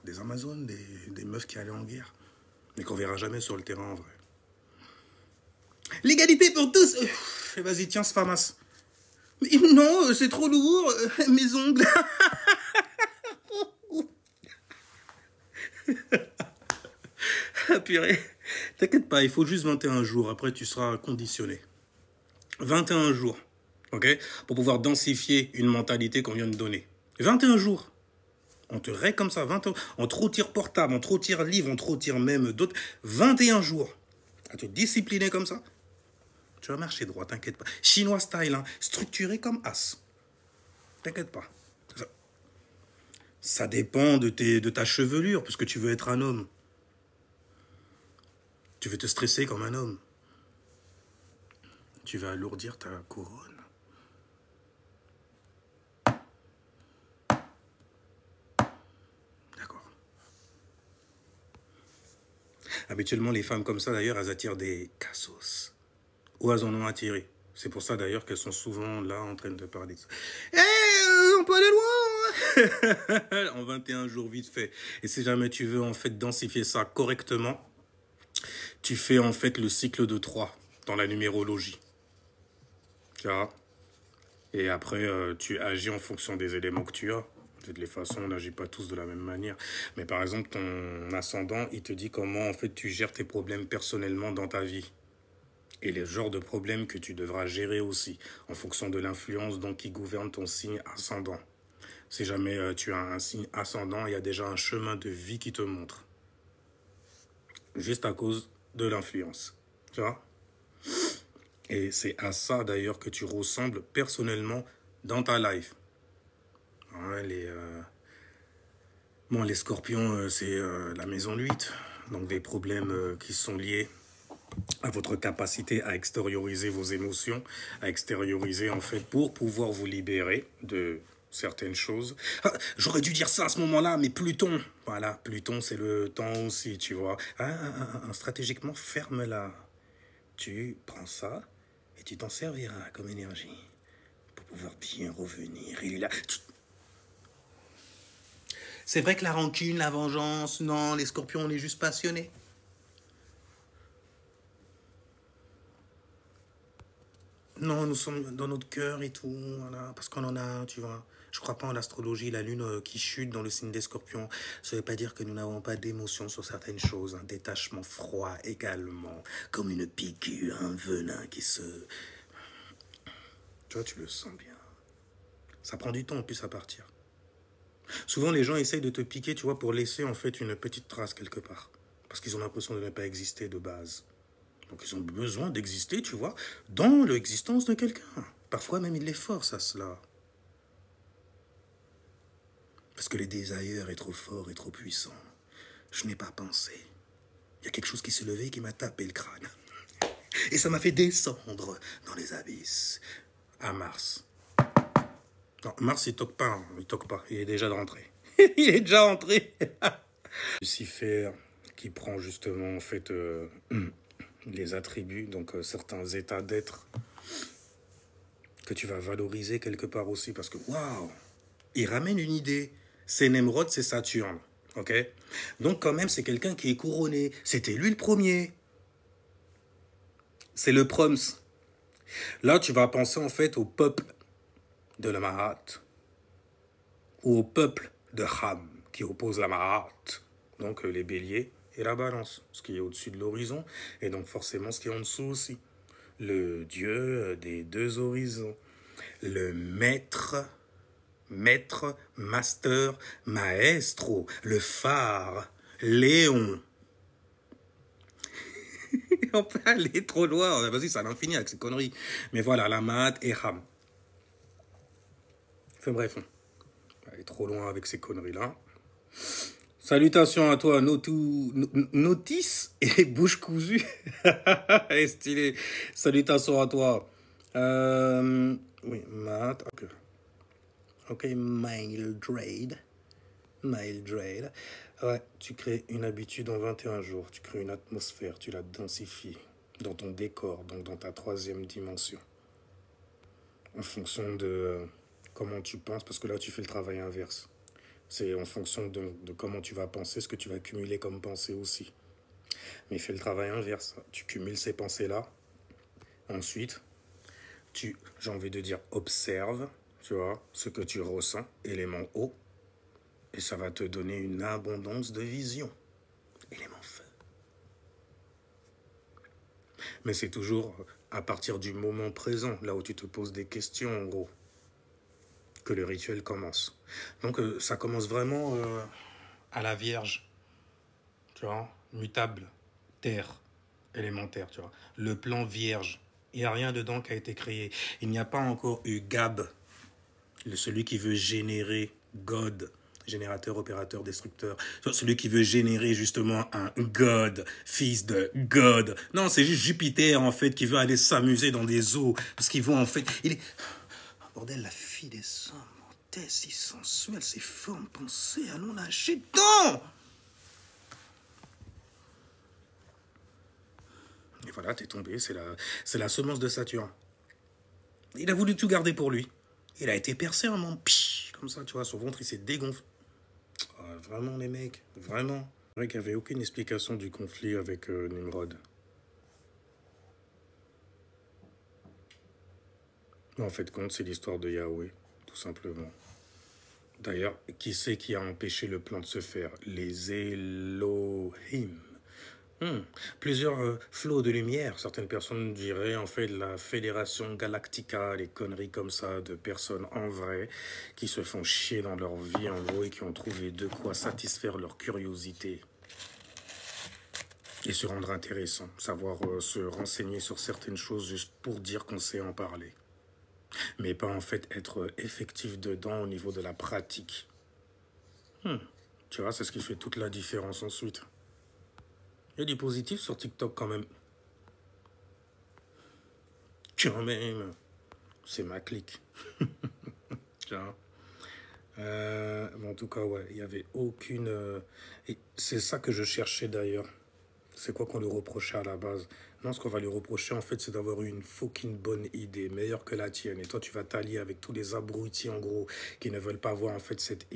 des Amazones, des meufs qui allaient en guerre. Mais qu'on verra jamais sur le terrain, en vrai. L'égalité pour tous. Vas-y, tiens, ce famas. Mais non, c'est trop lourd. Mes ongles. Ah, purée. T'inquiète pas, il faut juste 21 jours. Après, tu seras conditionné. 21 jours, ok? Pour pouvoir densifier une mentalité qu'on vient de donner. 21 jours. On te règle comme ça, 20 ans. On te retire portable, on te retire livre, on te retire même d'autres. 21 jours. À te discipliner comme ça. Tu vas marcher droit, t'inquiète pas. Chinois style, hein, structuré comme as. T'inquiète pas. Ça dépend de ta chevelure, parce que tu veux être un homme. Tu veux te stresser comme un homme. Tu vas alourdir ta couronne. D'accord. Habituellement, les femmes comme ça, d'ailleurs, elles attirent des cassos. Ou elles en ont attiré. C'est pour ça, d'ailleurs, qu'elles sont souvent là en train de parler de ça. On peut aller loin. En 21 jours, vite fait. Et si jamais tu veux, en fait, densifier ça correctement, tu fais, en fait, le cycle de 3 dans la numérologie. Tu vois? Et après, tu agis en fonction des éléments que tu as. De toutes les façons, on n'agit pas tous de la même manière. Mais par exemple, ton ascendant, il te dit comment, en fait, tu gères tes problèmes personnellement dans ta vie. Et les genres de problèmes que tu devras gérer aussi, en fonction de l'influence donc qui gouverne ton signe ascendant. Si jamais tu as un signe ascendant, il y a déjà un chemin de vie qui te montre. Juste à cause de l'influence. Tu vois? Et c'est à ça d'ailleurs que tu ressembles personnellement dans ta life. Ouais, les scorpions, c'est la maison 8. Donc des problèmes qui sont liés à votre capacité à extérioriser vos émotions, à extérioriser en fait pour pouvoir vous libérer de certaines choses. Ah, j'aurais dû dire ça à ce moment-là, mais Pluton, voilà, Pluton c'est le temps aussi, tu vois. Stratégiquement, ferme-la. Tu prends ça et tu t'en serviras comme énergie pour pouvoir bien revenir. Il est là. C'est vrai que la rancune, la vengeance, non, les scorpions, on est juste passionnés. Non, nous sommes dans notre cœur et tout, voilà, parce qu'on en a, tu vois. Je crois pas en l'astrologie, la lune qui chute dans le signe des scorpions. Ça veut pas dire que nous n'avons pas d'émotion sur certaines choses, un détachement froid également, comme une piqûre, un venin qui se... Tu vois, tu le sens bien. Ça prend du temps en plus à partir. Souvent, les gens essayent de te piquer, tu vois, pour laisser en fait une petite trace quelque part. Parce qu'ils ont l'impression de ne pas exister de base. Donc ils ont besoin d'exister, tu vois, dans l'existence de quelqu'un. Parfois même ils les forcent à cela. Parce que le désir est trop fort et trop puissant. Je n'ai pas pensé. Il y a quelque chose qui s'est levé et qui m'a tapé le crâne. Et ça m'a fait descendre dans les abysses. À Mars. Non, Mars il toque pas, hein. Il toque pas. Il est déjà rentré. Il est déjà rentré. Lucifer qui prend justement en fait les attributs, donc certains états d'être que tu vas valoriser quelque part aussi parce que waouh, il ramène une idée. C'est Nemrod, c'est Saturne, ok. Donc quand même c'est quelqu'un qui est couronné. C'était lui le premier. C'est le Proms. Là tu vas penser en fait au peuple de la Mahat ou au peuple de Ham qui oppose la Mahat. Donc les béliers et la balance, ce qui est au-dessus de l'horizon et donc forcément ce qui est en dessous aussi. Le dieu des deux horizons. Le maître, master, maestro, le phare, Léon. On peut aller trop loin, vas-y, ça n'en finit avec ces conneries. Mais voilà, la Mahat et Ham. Enfin bref, on va aller trop loin avec ces conneries-là. Salutations à toi, Notice et Bouche cousue. Stylé. Salutations à toi. Oui, Mahat, ok. Ok, Mildred. Ouais, tu crées une habitude en 21 jours. Tu crées une atmosphère, tu la densifies dans ton décor, donc dans ta troisième dimension. En fonction de comment tu penses, parce que là, tu fais le travail inverse. C'est en fonction de comment tu vas penser, ce que tu vas cumuler comme pensée aussi. Mais fais le travail inverse. Tu cumules ces pensées-là. Ensuite, j'ai envie de dire, observe, tu vois, ce que tu ressens, élément haut. Et ça va te donner une abondance de vision. Élément feu. Mais c'est toujours à partir du moment présent, là où tu te poses des questions, en gros, que le rituel commence. Donc ça commence vraiment à la Vierge, tu vois, mutable, terre, élémentaire, tu vois. Le plan Vierge, il n'y a rien dedans qui a été créé. Il n'y a pas encore eu Gab, celui qui veut générer God, générateur, opérateur, destructeur. Celui qui veut générer justement un God, fils de God. Non, c'est juste Jupiter en fait qui veut aller s'amuser dans des eaux. Parce qu'ils vont en fait... Il est... Oh, bordel, la fille des hommes, mortelle, si sensuelle, ses formes pensées, allons nager dedans. Et voilà, t'es tombé, c'est la semence de Saturne. Il a voulu tout garder pour lui. Il a été percé un moment, comme ça, tu vois, son ventre il s'est dégonflé. Oh, vraiment les mecs, vraiment. C'est vrai qu'il n'y avait aucune explication du conflit avec Nimrod. En fait, compte, c'est l'histoire de Yahweh, tout simplement. D'ailleurs, qui c'est qui a empêché le plan de se faire? Les Elohim. Plusieurs flots de lumière. Certaines personnes diraient en fait la Fédération Galactica, les conneries comme ça de personnes en vrai qui se font chier dans leur vie en gros et qui ont trouvé de quoi satisfaire leur curiosité et se rendre intéressant, savoir se renseigner sur certaines choses juste pour dire qu'on sait en parler, mais pas en fait être effectif dedans au niveau de la pratique. Tu vois, c'est ce qui fait toute la différence ensuite. Il y a du positif sur TikTok quand même. Quand même. C'est ma clique. En tout cas, ouais, il n'y avait aucune... Et c'est ça que je cherchais d'ailleurs. C'est quoi qu'on lui reprochait à la base? Non, ce qu'on va lui reprocher, en fait, c'est d'avoir eu une fucking bonne idée, meilleure que la tienne. Et toi, tu vas t'allier avec tous les abrutis, en gros, qui ne veulent pas voir, en fait, cette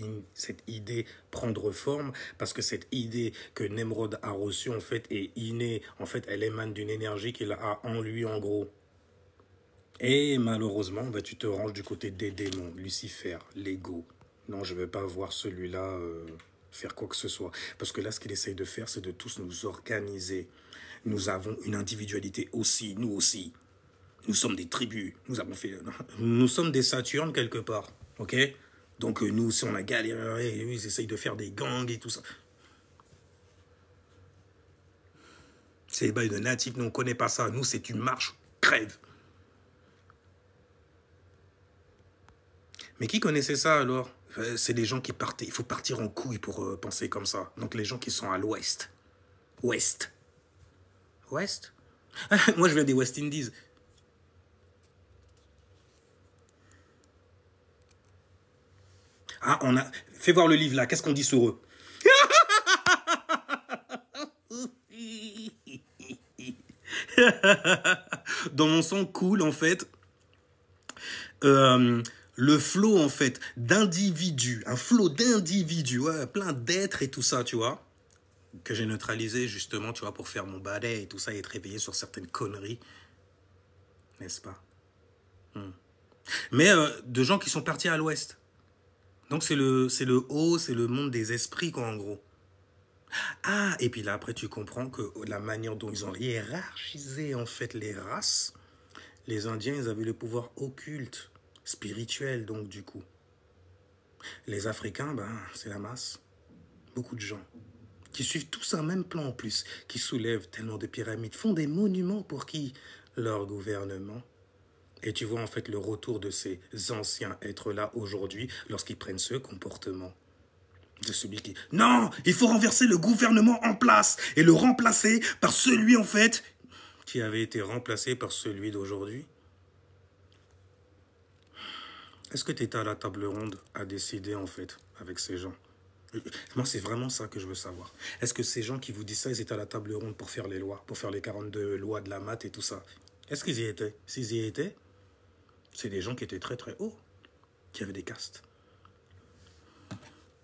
idée prendre forme, parce que cette idée que Nemrod a reçue, en fait, est innée. En fait, elle émane d'une énergie qu'il a en lui, en gros. Et malheureusement, bah, tu te ranges du côté des démons, Lucifer, l'ego. Non, je ne vais pas voir celui-là faire quoi que ce soit. Parce que là, ce qu'il essaye de faire, c'est de tous nous organiser. Nous avons une individualité aussi, nous aussi. Nous sommes des tribus. Nous avons fait. Nous sommes des Saturnes quelque part. Ok? Donc nous, si on a galéré, ils essayent de faire des gangs et tout ça. C'est les bails de natifs, nous on ne connaît pas ça. Nous, c'est tu marches, crève. Mais qui connaissait ça alors? C'est des gens qui partaient. Il faut partir en couille pour penser comme ça. Donc les gens qui sont à l'ouest. Ouest. Ouest? Moi, je viens des West Indies. Ah, on a... Fais voir le livre là. Qu'est-ce qu'on dit sur eux? Dans mon son cool, en fait, le flot, en fait, d'individus, un flot d'individus, ouais, plein d'êtres et tout ça, tu vois, que j'ai neutralisé, justement, tu vois, pour faire mon balai et tout ça, et être réveillé sur certaines conneries, n'est-ce pas? Mais de gens qui sont partis à l'ouest. Donc c'est le haut, c'est le monde des esprits, quoi, en gros. Ah, et puis là, après, tu comprends que la manière dont ils ont hiérarchisé, en fait, les races, les Indiens, ils avaient le pouvoir occulte, spirituel, donc, du coup. Les Africains, ben, c'est la masse. Beaucoup de gens qui suivent tous un même plan en plus, qui soulèvent tellement de pyramides, font des monuments pour qui? Leur gouvernement. Et tu vois en fait le retour de ces anciens êtres-là aujourd'hui lorsqu'ils prennent ce comportement. De celui qui... Non, il faut renverser le gouvernement en place et le remplacer par celui en fait qui avait été remplacé par celui d'aujourd'hui. Est-ce que tu étais à la table ronde à décider en fait avec ces gens? Moi, c'est vraiment ça que je veux savoir. Est-ce que ces gens qui vous disent ça, ils étaient à la table ronde pour faire les lois, pour faire les 42 lois de la maths et tout ça? Est-ce qu'ils y étaient? S'ils y étaient, c'est des gens qui étaient très très hauts, qui avaient des castes.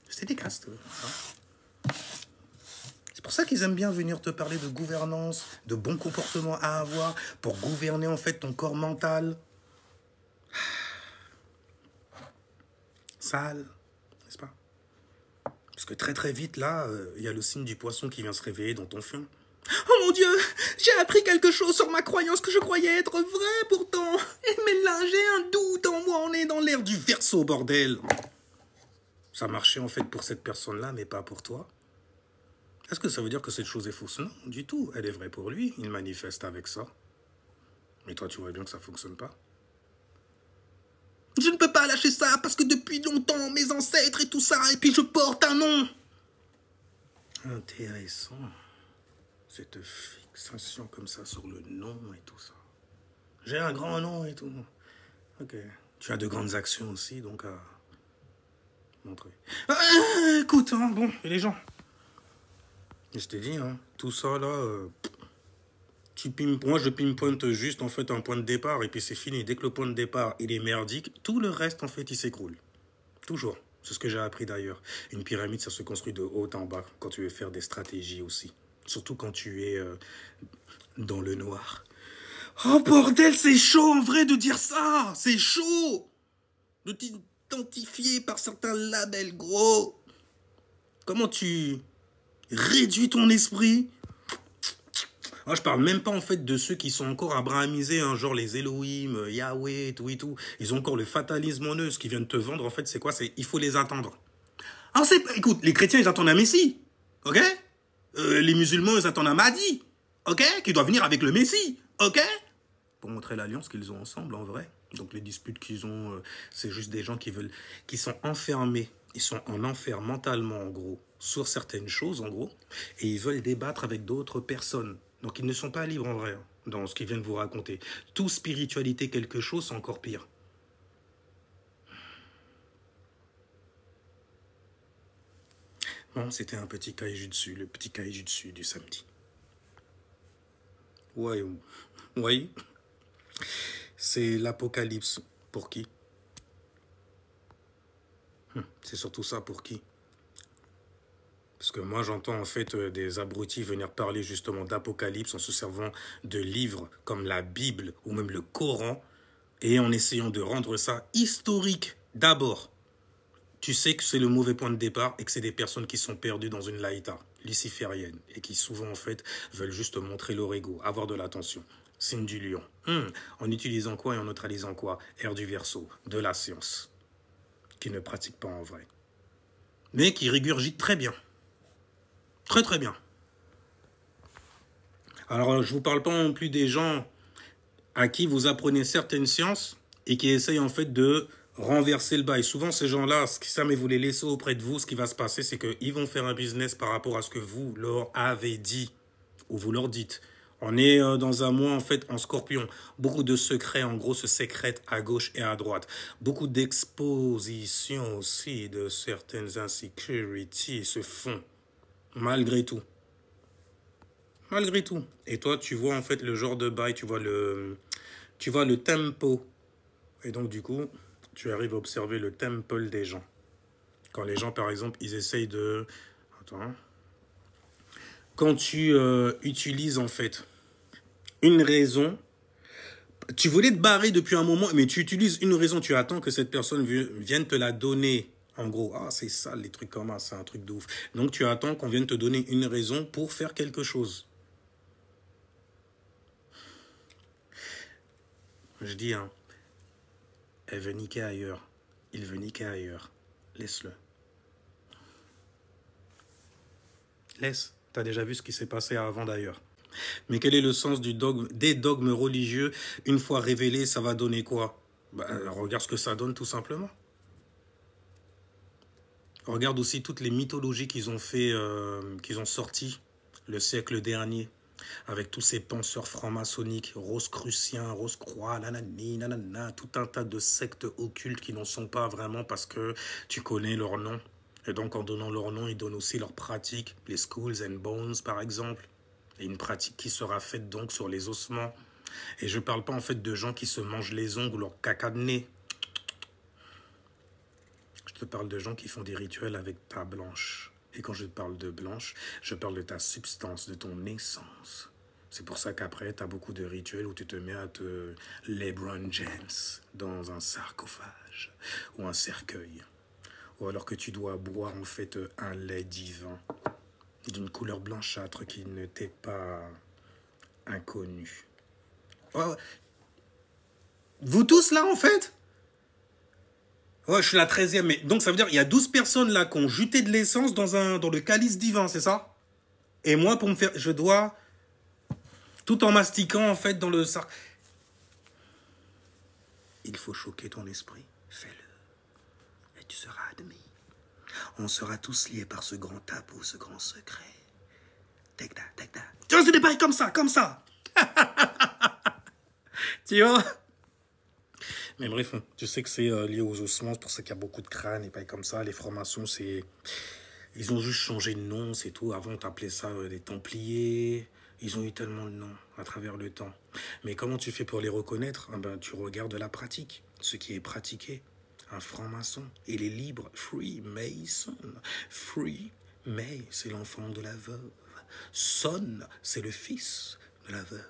C'était des castes. Hein. C'est pour ça qu'ils aiment bien venir te parler de gouvernance, de bons comportements à avoir, pour gouverner en fait ton corps mental. Sale, n'est-ce pas? Parce que très très vite, là, il y a le signe du poisson qui vient se réveiller dans ton fion. Oh mon Dieu, j'ai appris quelque chose sur ma croyance que je croyais être vraie pourtant. Mais là, j'ai un doute en moi, on est dans l'ère du Verseau, bordel. Ça marchait en fait pour cette personne-là, mais pas pour toi. Est-ce que ça veut dire que cette chose est fausse? Non, du tout. Elle est vraie pour lui, il manifeste avec ça. Mais toi, tu vois bien que ça ne fonctionne pas. Je ne peux pas lâcher ça parce que depuis longtemps, mes ancêtres et tout ça, et puis je porte un nom. Intéressant. Cette fixation comme ça sur le nom et tout ça. J'ai un grand nom et tout. Ok. Tu as de grandes actions aussi, donc à montrer. Écoute, hein, bon, et les gens. Je t'ai dit, hein, tout ça là, moi je pinpoint juste en fait un point de départ et puis c'est fini. Dès que le point de départ il est merdique, tout le reste en fait il s'écroule. Toujours. C'est ce que j'ai appris d'ailleurs. Une pyramide ça se construit de haut en bas quand tu veux faire des stratégies aussi. Surtout quand tu es dans le noir. Oh bordel, c'est chaud en vrai de dire ça. C'est chaud de t'identifier par certains labels gros. Comment tu réduis ton esprit? Moi, je parle même pas en fait de ceux qui sont encore abrahamisés, hein, genre les Elohim, Yahweh, et tout. Ils ont encore le fatalisme en eux. Ce qu'ils viennent te vendre, en fait, c'est quoi? C'est il faut les attendre. Alors, écoute, les chrétiens, ils attendent un Messie, ok? Les musulmans, ils attendent un Mahdi, ok? Qui doit venir avec le Messie, ok? Pour montrer l'alliance qu'ils ont ensemble, en vrai. Donc, les disputes qu'ils ont, c'est juste des gens qui sont enfermés. Ils sont en enfer mentalement, en gros, sur certaines choses, en gros, et ils veulent débattre avec d'autres personnes. Donc, ils ne sont pas libres, en vrai, hein, dans ce qu'ils viennent vous raconter. Tout spiritualité quelque chose, c'est encore pire. Bon, c'était un petit kaijutsu, le petit kaijutsu du samedi. Ouais, oui. C'est l'apocalypse. Pour qui? C'est surtout ça pour qui? Parce que moi, j'entends en fait des abrutis venir parler justement d'apocalypse en se servant de livres comme la Bible ou même le Coran et en essayant de rendre ça historique d'abord. Tu sais que c'est le mauvais point de départ et que c'est des personnes qui sont perdues dans une laïta luciférienne et qui souvent en fait veulent juste montrer leur ego, avoir de l'attention. Signe du lion. En utilisant quoi et en neutralisant quoi? Air du Verseau, de la science, qui ne pratique pas en vrai, mais qui régurgite très bien. Très très bien. Alors je vous parle pas non plus des gens à qui vous apprenez certaines sciences et qui essayent en fait de renverser le bail. Souvent, ces gens-là, si jamais vous les laissez auprès de vous, ce qui va se passer, c'est qu'ils vont faire un business par rapport à ce que vous leur avez dit ou vous leur dites. On est dans un mois, en fait, en scorpion. Beaucoup de secrets, en gros, se sécrètent à gauche et à droite. Beaucoup d'expositions aussi de certaines insecurities se font, malgré tout. Malgré tout. Et toi, tu vois, en fait, le genre de bail, tu vois le tempo. Et donc, du coup, tu arrives à observer le temple des gens. Quand les gens, par exemple, ils essayent de... Attends. Quand tu utilises, en fait, une raison, tu voulais te barrer depuis un moment, mais tu utilises une raison, tu attends que cette personne vienne te la donner. En gros, ah, c'est ça, les trucs comme ça, c'est un truc de ouf. Donc, tu attends qu'on vienne te donner une raison pour faire quelque chose. Je dis, hein, elle veut niquer ailleurs. Il veut niquer ailleurs. Laisse-le. Laisse. T'as déjà vu ce qui s'est passé avant d'ailleurs. Mais quel est le sens du dogme, des dogmes religieux? Une fois révélés, ça va donner quoi? Regarde ce que ça donne tout simplement. Regarde aussi toutes les mythologies qu'ils ont fait, qu'ils ont sorties le siècle dernier, avec tous ces penseurs franc-maçonniques, Rosicruciens, Rose-Croix, nanani, nanana, tout un tas de sectes occultes qui n'en sont pas vraiment parce que tu connais leur nom. Et donc en donnant leur nom, ils donnent aussi leurs pratiques, les Skulls and Bones par exemple, et une pratique qui sera faite donc sur les ossements. Et je ne parle pas en fait de gens qui se mangent les ongles ou leur caca de nez. Je te parle de gens qui font des rituels avec ta blanche. Et quand je te parle de blanche, je parle de ta substance, de ton essence. C'est pour ça qu'après, tu as beaucoup de rituels où tu te mets à te LeBron James dans un sarcophage ou un cercueil. Ou alors que tu dois boire en fait un lait divin d'une couleur blanchâtre qui ne t'est pas inconnu. Oh, vous tous là en fait? Ouais, je suis la 13e. Mais donc ça veut dire qu'il y a 12 personnes là qui ont juté de l'essence dans le calice divin, c'est ça? Et moi, pour me faire... Je dois... Tout en mastiquant en fait dans le... Il faut choquer ton esprit. Fais-le. Et tu seras admis. On sera tous liés par ce grand tabou, ce grand secret. Take that, take that. Tu vois, c'est des bails comme ça, comme ça. Tu vois? Mais bref, tu sais que c'est lié aux ossements, c'est pour ça qu'il y a beaucoup de crânes et pas comme ça. Les francs-maçons, c'est... Ils ont juste changé de nom, c'est tout. Avant, on t'appelait ça des Templiers. Ils ont eu tellement de noms à travers le temps. Mais comment tu fais pour les reconnaître? Tu regardes la pratique, ce qui est pratiqué. Un franc-maçon, il est libre. Free Mason. Free May, c'est l'enfant de la veuve. Son, c'est le fils de la veuve.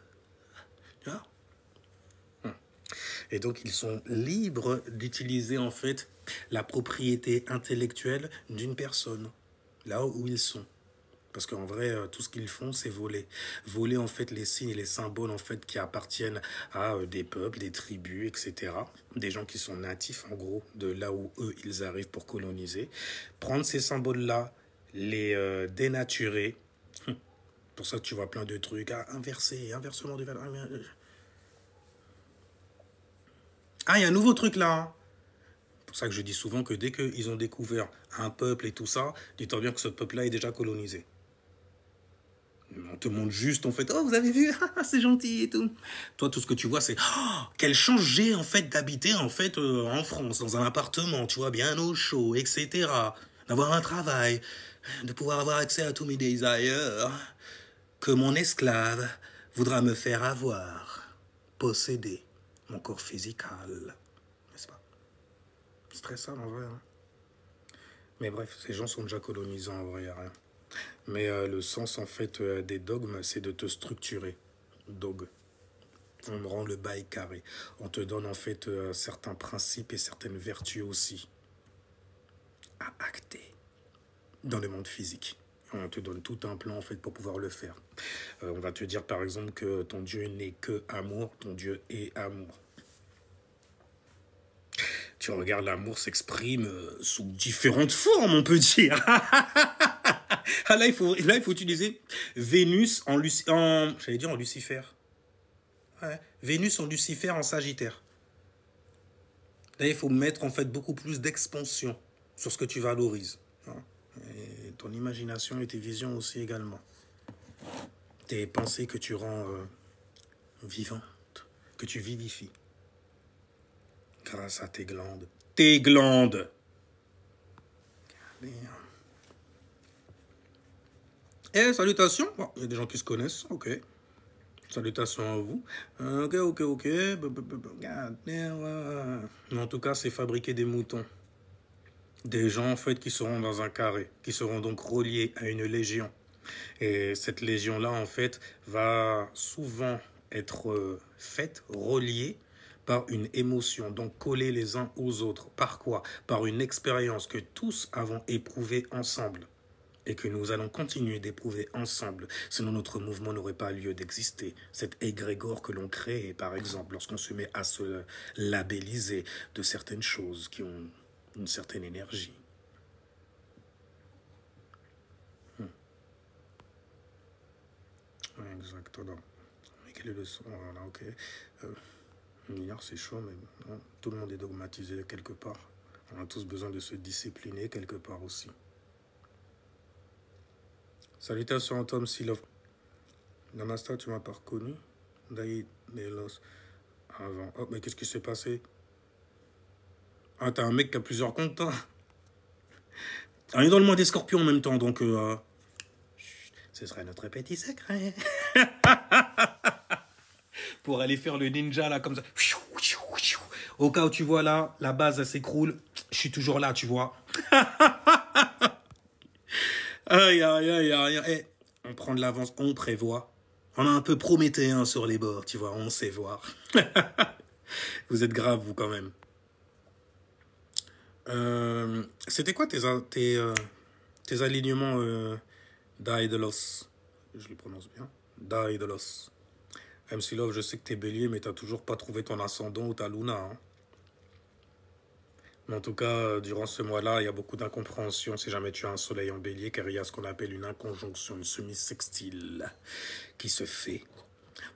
Tu vois? Et donc, ils sont libres d'utiliser, en fait, la propriété intellectuelle d'une personne, là où ils sont. Parce qu'en vrai, tout ce qu'ils font, c'est voler. Voler, en fait, les signes et les symboles, en fait, qui appartiennent à des peuples, des tribus, etc. Des gens qui sont natifs, en gros, de là où eux, ils arrivent pour coloniser. Prendre ces symboles-là, les dénaturer. Pour ça, tu vois plein de trucs. Inverser, inversement de valeur. Ah, il y a un nouveau truc là. C'est pour ça que je dis souvent que dès qu'ils ont découvert un peuple et tout ça, dis-toi bien que ce peuple-là est déjà colonisé. On te montre juste, en fait, oh, vous avez vu, c'est gentil et tout. Toi, tout ce que tu vois, c'est, oh, quel changé, en fait, d'habiter, en fait, en France, dans un appartement, tu vois, bien au chaud, etc. D'avoir un travail, de pouvoir avoir accès à tous mes desires, que mon esclave voudra me faire avoir, posséder mon corps physical. N'est-ce pas? C'est très ça, en vrai. Hein. Mais bref, ces gens sont déjà colonisés, en vrai, il n'y a rien. Mais le sens, en fait, des dogmes, c'est de te structurer. Dog. On rend le bail carré. On te donne en fait certains principes et certaines vertus aussi à acter dans le monde physique. On te donne tout un plan en fait pour pouvoir le faire. On va te dire par exemple que ton Dieu n'est que amour, ton Dieu est amour. Tu regardes, l'amour s'exprime sous différentes formes, on peut dire. Ah, là, il faut utiliser Vénus en Lucifer. Ouais. Vénus en Lucifer en Sagittaire. Là, il faut mettre en fait beaucoup plus d'expansion sur ce que tu valorises. Hein. Et ton imagination et tes visions aussi également. Tes pensées que tu rends vivantes, que tu vivifies. Grâce à tes glandes. Tes glandes. Eh, salutations. Bon, il y a des gens qui se connaissent, ok. Salutations à vous. Ok. Mais en tout cas, c'est fabriquer des moutons. Des gens, en fait, qui seront dans un carré, qui seront donc reliés à une légion. Et cette légion-là, en fait, va souvent être faite, reliée par une émotion, donc collés les uns aux autres. Par quoi? Par une expérience que tous avons éprouvée ensemble. Et que nous allons continuer d'éprouver ensemble, sinon notre mouvement n'aurait pas lieu d'exister. Cet égrégore que l'on crée, par exemple, lorsqu'on se met à se labelliser de certaines choses qui ont une certaine énergie. Ouais, exactement. Mais quel est le son? Voilà, ok. Hier, c'est chaud, mais bon, tout le monde est dogmatisé quelque part. On a tous besoin de se discipliner quelque part aussi. Salutations Tom Silov. Namasta, tu m'as pas reconnu. Daïd Melos. Avant. Oh, mais qu'est-ce qui s'est passé? Ah, t'as un mec qui a plusieurs comptes. Hein. On est dans le monde des scorpions en même temps, donc... ce serait notre petit secret. Pour aller faire le ninja, là, comme ça. Au cas où tu vois, là, la base, elle s'écroule. Je suis toujours là, tu vois. Aïe. Eh, on prend de l'avance, on prévoit. On a un peu prométhéen sur les bords, tu vois, on sait voir. Vous êtes grave, vous, quand même. C'était quoi tes alignements Daedalus? Je le prononce bien. Daedalus. MC Love, je sais que t'es bélier, mais t'as toujours pas trouvé ton ascendant ou ta luna. Hein. Mais en tout cas, durant ce mois-là, il y a beaucoup d'incompréhension si jamais tu as un soleil en bélier, car il y a ce qu'on appelle une inconjonction, une semi-sextile qui se fait.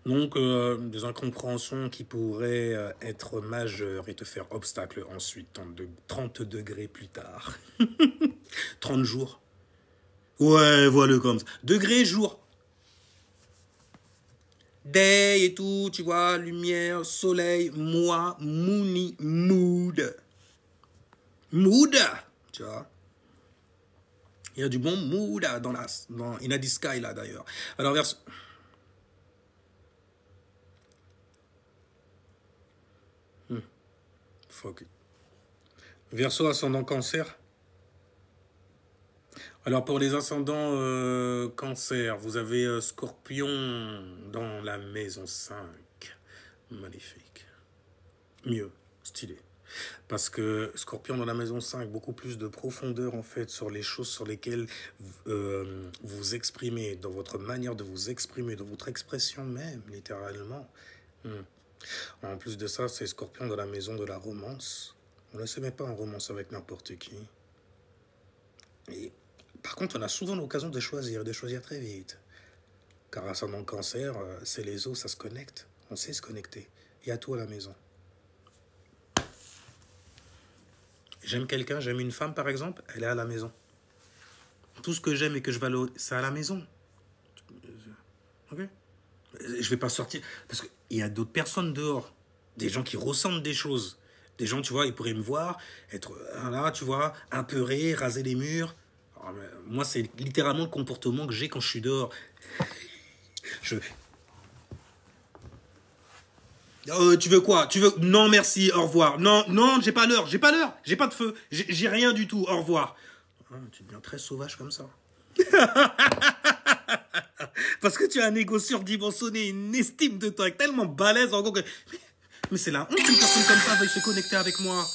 Donc, des incompréhensions qui pourraient être majeures et te faire obstacle ensuite, 30 degrés plus tard. 30 jours. Ouais, voilà comme ça. Degrés, jour. Day et tout, tu vois, lumière, soleil, moi, moony, mood. Mood, tu vois. Il y a du bon mood dans In the Sky, là, d'ailleurs. Alors, Fuck. Verseau, ascendant cancer. Alors, pour les ascendants cancer, vous avez Scorpion dans la maison 5. Magnifique. Mieux, stylé. Parce que Scorpion dans la maison 5, beaucoup plus de profondeur en fait sur les choses sur lesquelles vous exprimez, dans votre manière de vous exprimer, dans votre expression même, littéralement. En plus de ça, c'est Scorpion dans la maison de la romance. On ne se met pas en romance avec n'importe qui. Et par contre, on a souvent l'occasion de choisir très vite. Car ascendant cancer, c'est les os, ça se connecte. On sait se connecter. Il y a tout à la maison. J'aime quelqu'un, j'aime une femme par exemple, elle est à la maison. Tout ce que j'aime et que je valorise, c'est à la maison. Ok? Je vais pas sortir, parce qu'il y a d'autres personnes dehors, des gens qui ressentent des choses. Des gens, tu vois, ils pourraient me voir, être là, tu vois, apeuré, raser les murs. Alors, moi, c'est littéralement le comportement que j'ai quand je suis dehors. Tu veux quoi? Tu veux... Non, merci, au revoir. Non, j'ai pas l'heure, j'ai pas de feu, j'ai rien du tout, au revoir. Tu deviens très sauvage comme ça. Parce que tu as un ego surdimensionné, une estime de toi tellement balèze en gros que... Mais c'est la honte qu'une personne comme ça veuille se connecter avec moi.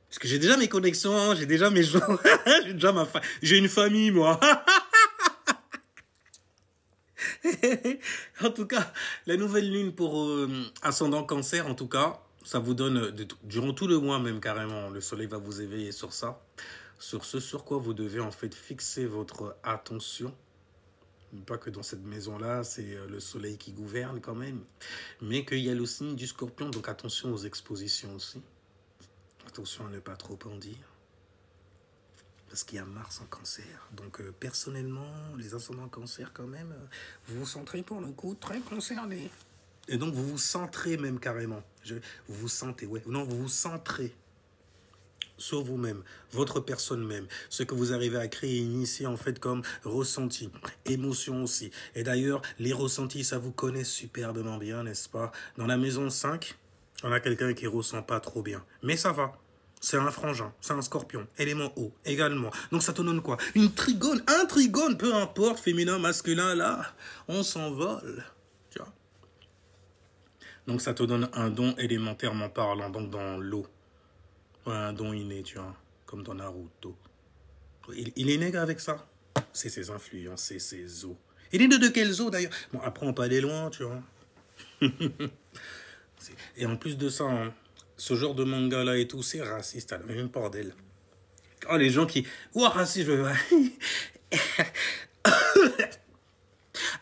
Parce que j'ai déjà mes connexions, j'ai déjà mes gens, j'ai déjà j'ai une famille, moi. En tout cas, la nouvelle lune pour ascendant cancer, en tout cas, ça vous donne, durant tout le mois même carrément, le soleil va vous éveiller sur ça, sur ce sur quoi vous devez en fait fixer votre attention. Pas que dans cette maison-là, c'est le soleil qui gouverne quand même, mais qu'il y a le signe du scorpion, donc attention aux expositions aussi. Attention à ne pas trop en dire. Parce qu'il y a Mars en cancer. Donc personnellement, les ascendants en cancer quand même, vous vous centrez pour le coup très concernés. Et donc vous vous centrez même carrément. Vous vous sentez, ouais. Non, vous vous centrez sur vous-même, votre personne même, ce que vous arrivez à créer, initier en fait comme ressenti, émotion aussi. Et d'ailleurs, les ressentis, ça vous connaît superbement bien, n'est-ce pas? Dans la maison 5, on a quelqu'un qui ressent pas trop bien. Mais ça va. C'est un frangin, c'est un scorpion, élément eau également. Donc ça te donne quoi? Une trigone, un trigone, peu importe, féminin, masculin, là, on s'envole. Tu vois? Donc ça te donne un don élémentairement parlant, donc dans l'eau. Ouais, un don inné, tu vois, comme dans Naruto. Il est né avec ça. C'est ses influences, c'est ses os. Il est de quels os d'ailleurs? Bon, après on peut aller loin, tu vois. Et en plus de ça, hein, ce genre de manga-là et tout, c'est raciste, à la même bordel. Oh, les gens qui... Ouah, raciste,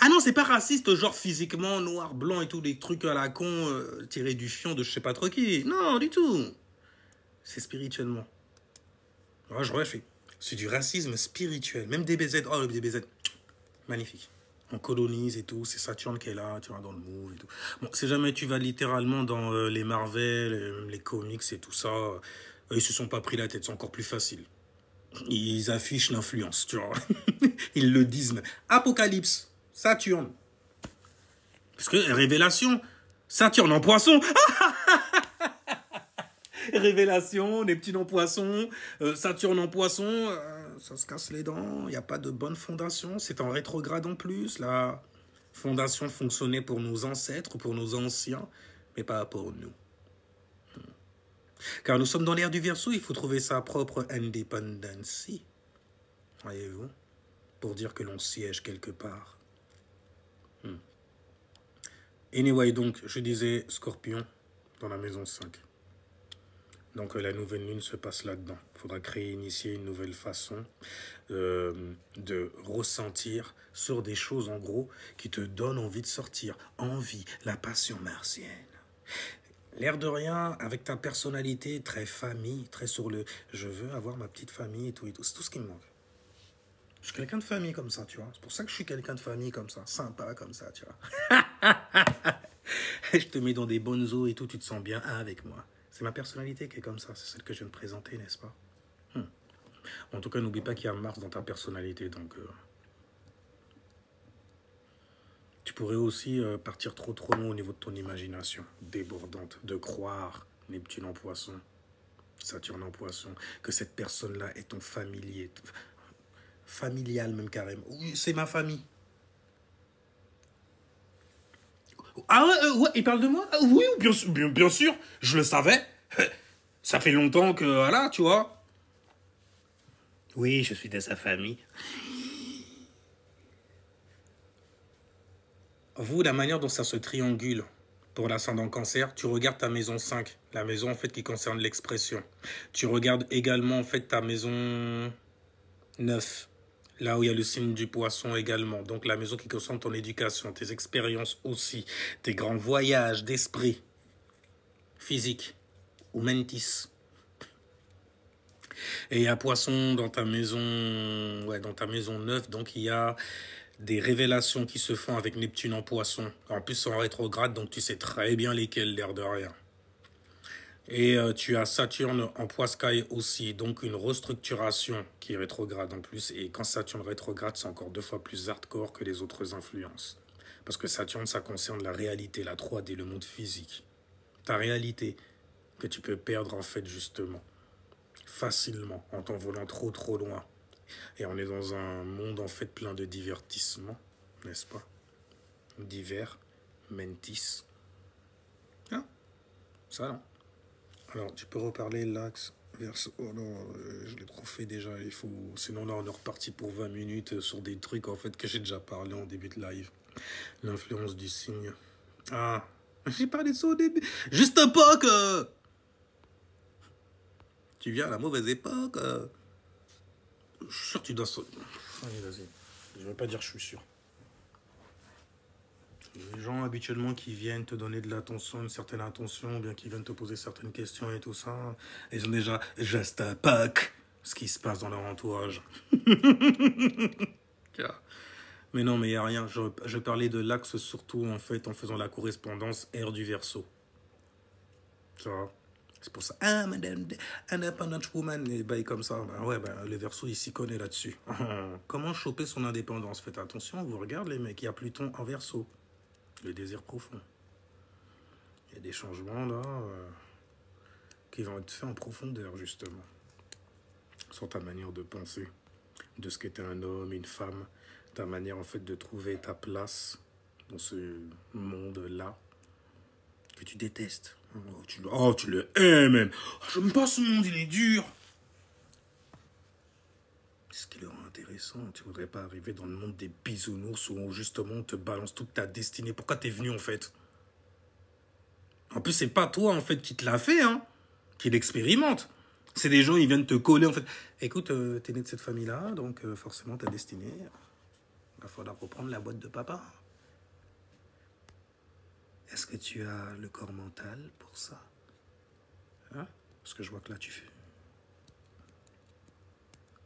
Ah non, c'est pas raciste, genre physiquement, noir, blanc et tout, des trucs à la con, tirés du fion de je sais pas trop qui. Non, du tout. C'est spirituellement. Ouais, je fais. C'est du racisme spirituel. Même DBZ, oh, le DBZ, magnifique. On colonise et tout, c'est Saturne qui est là, tu vois, dans le move et tout. Bon, si jamais tu vas littéralement dans les Marvel, les comics et tout ça, ils se sont pas pris la tête, c'est encore plus facile. Ils affichent l'influence, tu vois. Ils le disent même. Apocalypse, Saturne. Parce que révélation, Saturne en poisson. Révélation, Neptune en poisson, Saturne en poisson, ça se casse les dents, il n'y a pas de bonne fondation, c'est en rétrograde en plus, la fondation fonctionnait pour nos ancêtres, pour nos anciens, mais pas pour nous. Car nous sommes dans l'ère du Verseau, il faut trouver sa propre indépendance, voyez-vous, pour dire que l'on siège quelque part. Anyway, donc, je disais Scorpion dans la maison 5. Donc la nouvelle lune se passe là-dedans. Il faudra créer, initier une nouvelle façon de ressentir sur des choses en gros qui te donnent envie de sortir. Envie, la passion martienne. L'air de rien, avec ta personnalité très famille, très sur le « je veux avoir ma petite famille » et tout. C'est tout ce qui me manque. Je suis quelqu'un de famille comme ça, tu vois. C'est pour ça que je suis quelqu'un de famille comme ça, sympa comme ça, tu vois. Je te mets dans des bonnes eaux et tout, tu te sens bien avec moi. C'est ma personnalité qui est comme ça, c'est celle que je viens de présenter, n'est-ce pas? En tout cas, n'oublie pas qu'il y a Mars dans ta personnalité, donc... Tu pourrais aussi partir trop loin au niveau de ton imagination, débordante, de croire, Neptune en poisson, Saturne en poisson, que cette personne-là est ton familier, familial même carrément. Oui, c'est ma famille. Ah ouais, il parle de moi? Oui, bien sûr, je le savais. Ça fait longtemps que, voilà, tu vois. Oui, je suis de sa famille. Vous, la manière dont ça se triangule pour l'ascendant cancer, tu regardes ta maison 5, la maison en fait qui concerne l'expression. Tu regardes également en fait ta maison 9, là où il y a le signe du poisson également. Donc la maison qui concerne ton éducation, tes expériences aussi, tes grands voyages d'esprit, physique ou mentis. Et il y a poisson dans ta maison, ouais, dans ta maison 9, donc il y a des révélations qui se font avec Neptune en poisson. En plus, c'est en rétrograde, donc tu sais très bien lesquelles, l'air de rien. Et tu as Saturne en poiscaille aussi, donc une restructuration qui est rétrograde en plus. Et quand Saturne rétrograde, c'est encore 2 fois plus hardcore que les autres influences. Parce que Saturne, ça concerne la réalité, la 3D, le monde physique. Ta réalité, que tu peux perdre, en fait, justement, facilement, en t'envolant trop loin. Et on est dans un monde, en fait, plein de divertissements, n'est-ce pas? Divers, mentis. Hein? Ça, non? Alors, tu peux reparler l'axe verso. Oh non, je l'ai trop fait déjà. Il faut. Sinon, là, on est reparti pour 20 minutes sur des trucs, en fait, que j'ai déjà parlé en début de live. L'influence du signe. Ah, j'ai parlé de ça au début. Juste époque. Tu viens à la mauvaise époque. Je suis sûr que tu dois... Allez, vas-y. Je ne vais pas dire je suis sûr. Les gens habituellement qui viennent te donner de l'attention, une certaine attention, ou bien qui viennent te poser certaines questions et tout ça, ils ont déjà juste à Pâques ce qui se passe dans leur entourage. Mais non, mais il n'y a rien. Je parlais de l'axe surtout en fait en faisant la correspondance R du Verseau. Ça va. C'est pour ça. Ah, madame, independent woman, et bails comme ça. Ben ouais, ben, le Verseau, il s'y connaît là-dessus. Comment choper son indépendance? Faites attention, vous regardez les mecs, il y a Pluton en Verseau. Le désir profond. Il y a des changements là qui vont être faits en profondeur justement. Sur ta manière de penser, de ce qu'était un homme, une femme, ta manière en fait de trouver ta place dans ce monde-là que tu détestes. Oh, tu le hais même. Oh, j'aime pas ce monde, il est dur. Ce qui leur est intéressant, tu voudrais pas arriver dans le monde des bisounours où justement on te balance toute ta destinée. Pourquoi t'es venu en fait? En plus, c'est pas toi en fait qui te l'a fait, hein, qui l'expérimente. C'est des gens, ils viennent te coller en fait. Écoute, t'es né de cette famille-là, donc forcément ta destinée, il va falloir reprendre la boîte de papa. Est-ce que tu as le corps mental pour ça? Hein? Parce que je vois que là tu fais...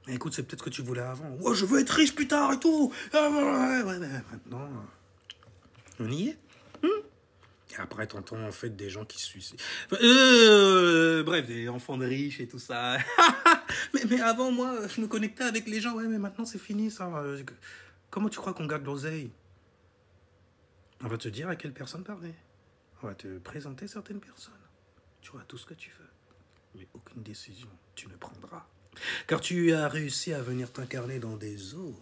Mais écoute, c'est peut-être ce que tu voulais avant. Ouais, je veux être riche plus tard et tout. Ouais, mais maintenant, on y est. Et après, t'entends en fait des gens qui se suicident. Bref, des enfants de riches et tout ça. mais avant, moi, je me connectais avec les gens. Ouais, mais maintenant, c'est fini, ça. Comment tu crois qu'on garde l'oseille? On va te dire à quelle personne parler. On va te présenter certaines personnes. Tu auras tout ce que tu veux. Mais aucune décision, tu ne prendras. Car tu as réussi à venir t'incarner dans des eaux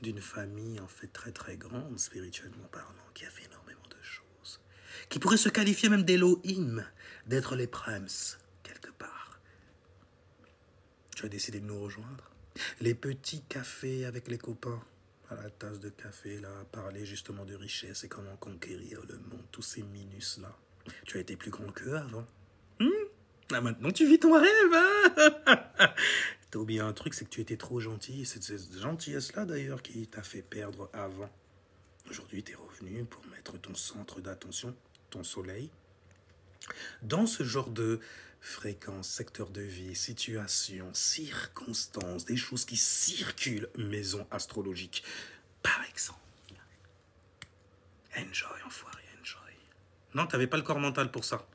d'une famille en fait très grande, spirituellement parlant, qui a fait énormément de choses. Qui pourrait se qualifier même d'Elohim, d'être les Primes, quelque part. Tu as décidé de nous rejoindre. Les petits cafés avec les copains, à la tasse de café, là, à parler justement de richesse et comment conquérir le monde, tous ces minus-là. Tu as été plus grand qu'eux avant. Ah, maintenant tu vis ton rêve, hein. T'as oublié un truc, c'est que tu étais trop gentil. C'est cette gentillesse-là, d'ailleurs, qui t'a fait perdre avant. Aujourd'hui, t'es revenu pour mettre ton centre d'attention, ton soleil, dans ce genre de fréquence, secteur de vie, situation, circonstances, des choses qui circulent, maison astrologique. Par exemple. Enjoy, enfoiré, enjoy. Non, t'avais pas le corps mental pour ça.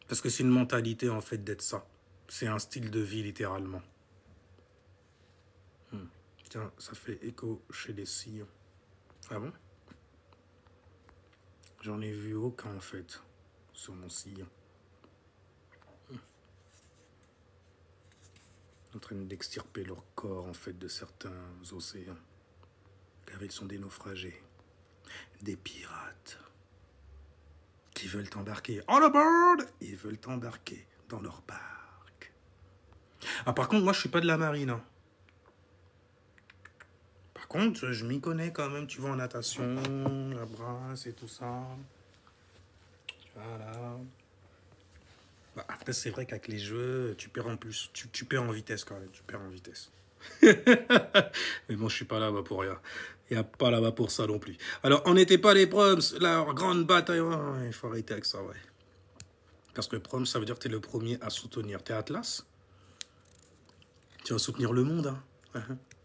Parce que c'est une mentalité, en fait, d'être ça. C'est un style de vie, littéralement. Tiens, ça fait écho chez les sillons. Ah bon? J'en ai vu aucun, en fait, sur mon sillon. En train d'extirper leur corps, en fait, de certains océans. Car ils sont des naufragés. Des pirates. Qui veulent embarquer on board. Ils veulent embarquer dans leur barque. Ah, par contre, moi, je suis pas de la marine. Hein. Par contre, je m'y connais quand même, tu vois, en natation, la brasse et tout ça. Voilà. Bah, après, c'est vrai qu'avec les jeux, tu perds en plus. Tu perds en vitesse quand même, tu perds en vitesse. Mais bon, je suis pas là-bas pour rien. Il n'y a pas là-bas pour ça non plus. Alors, on n'était pas les proms, leur grande bataille. Ouais, il faut arrêter avec ça, ouais. Parce que proms, ça veut dire que tu es le premier à soutenir. T'es Atlas? Tu vas soutenir le monde, hein?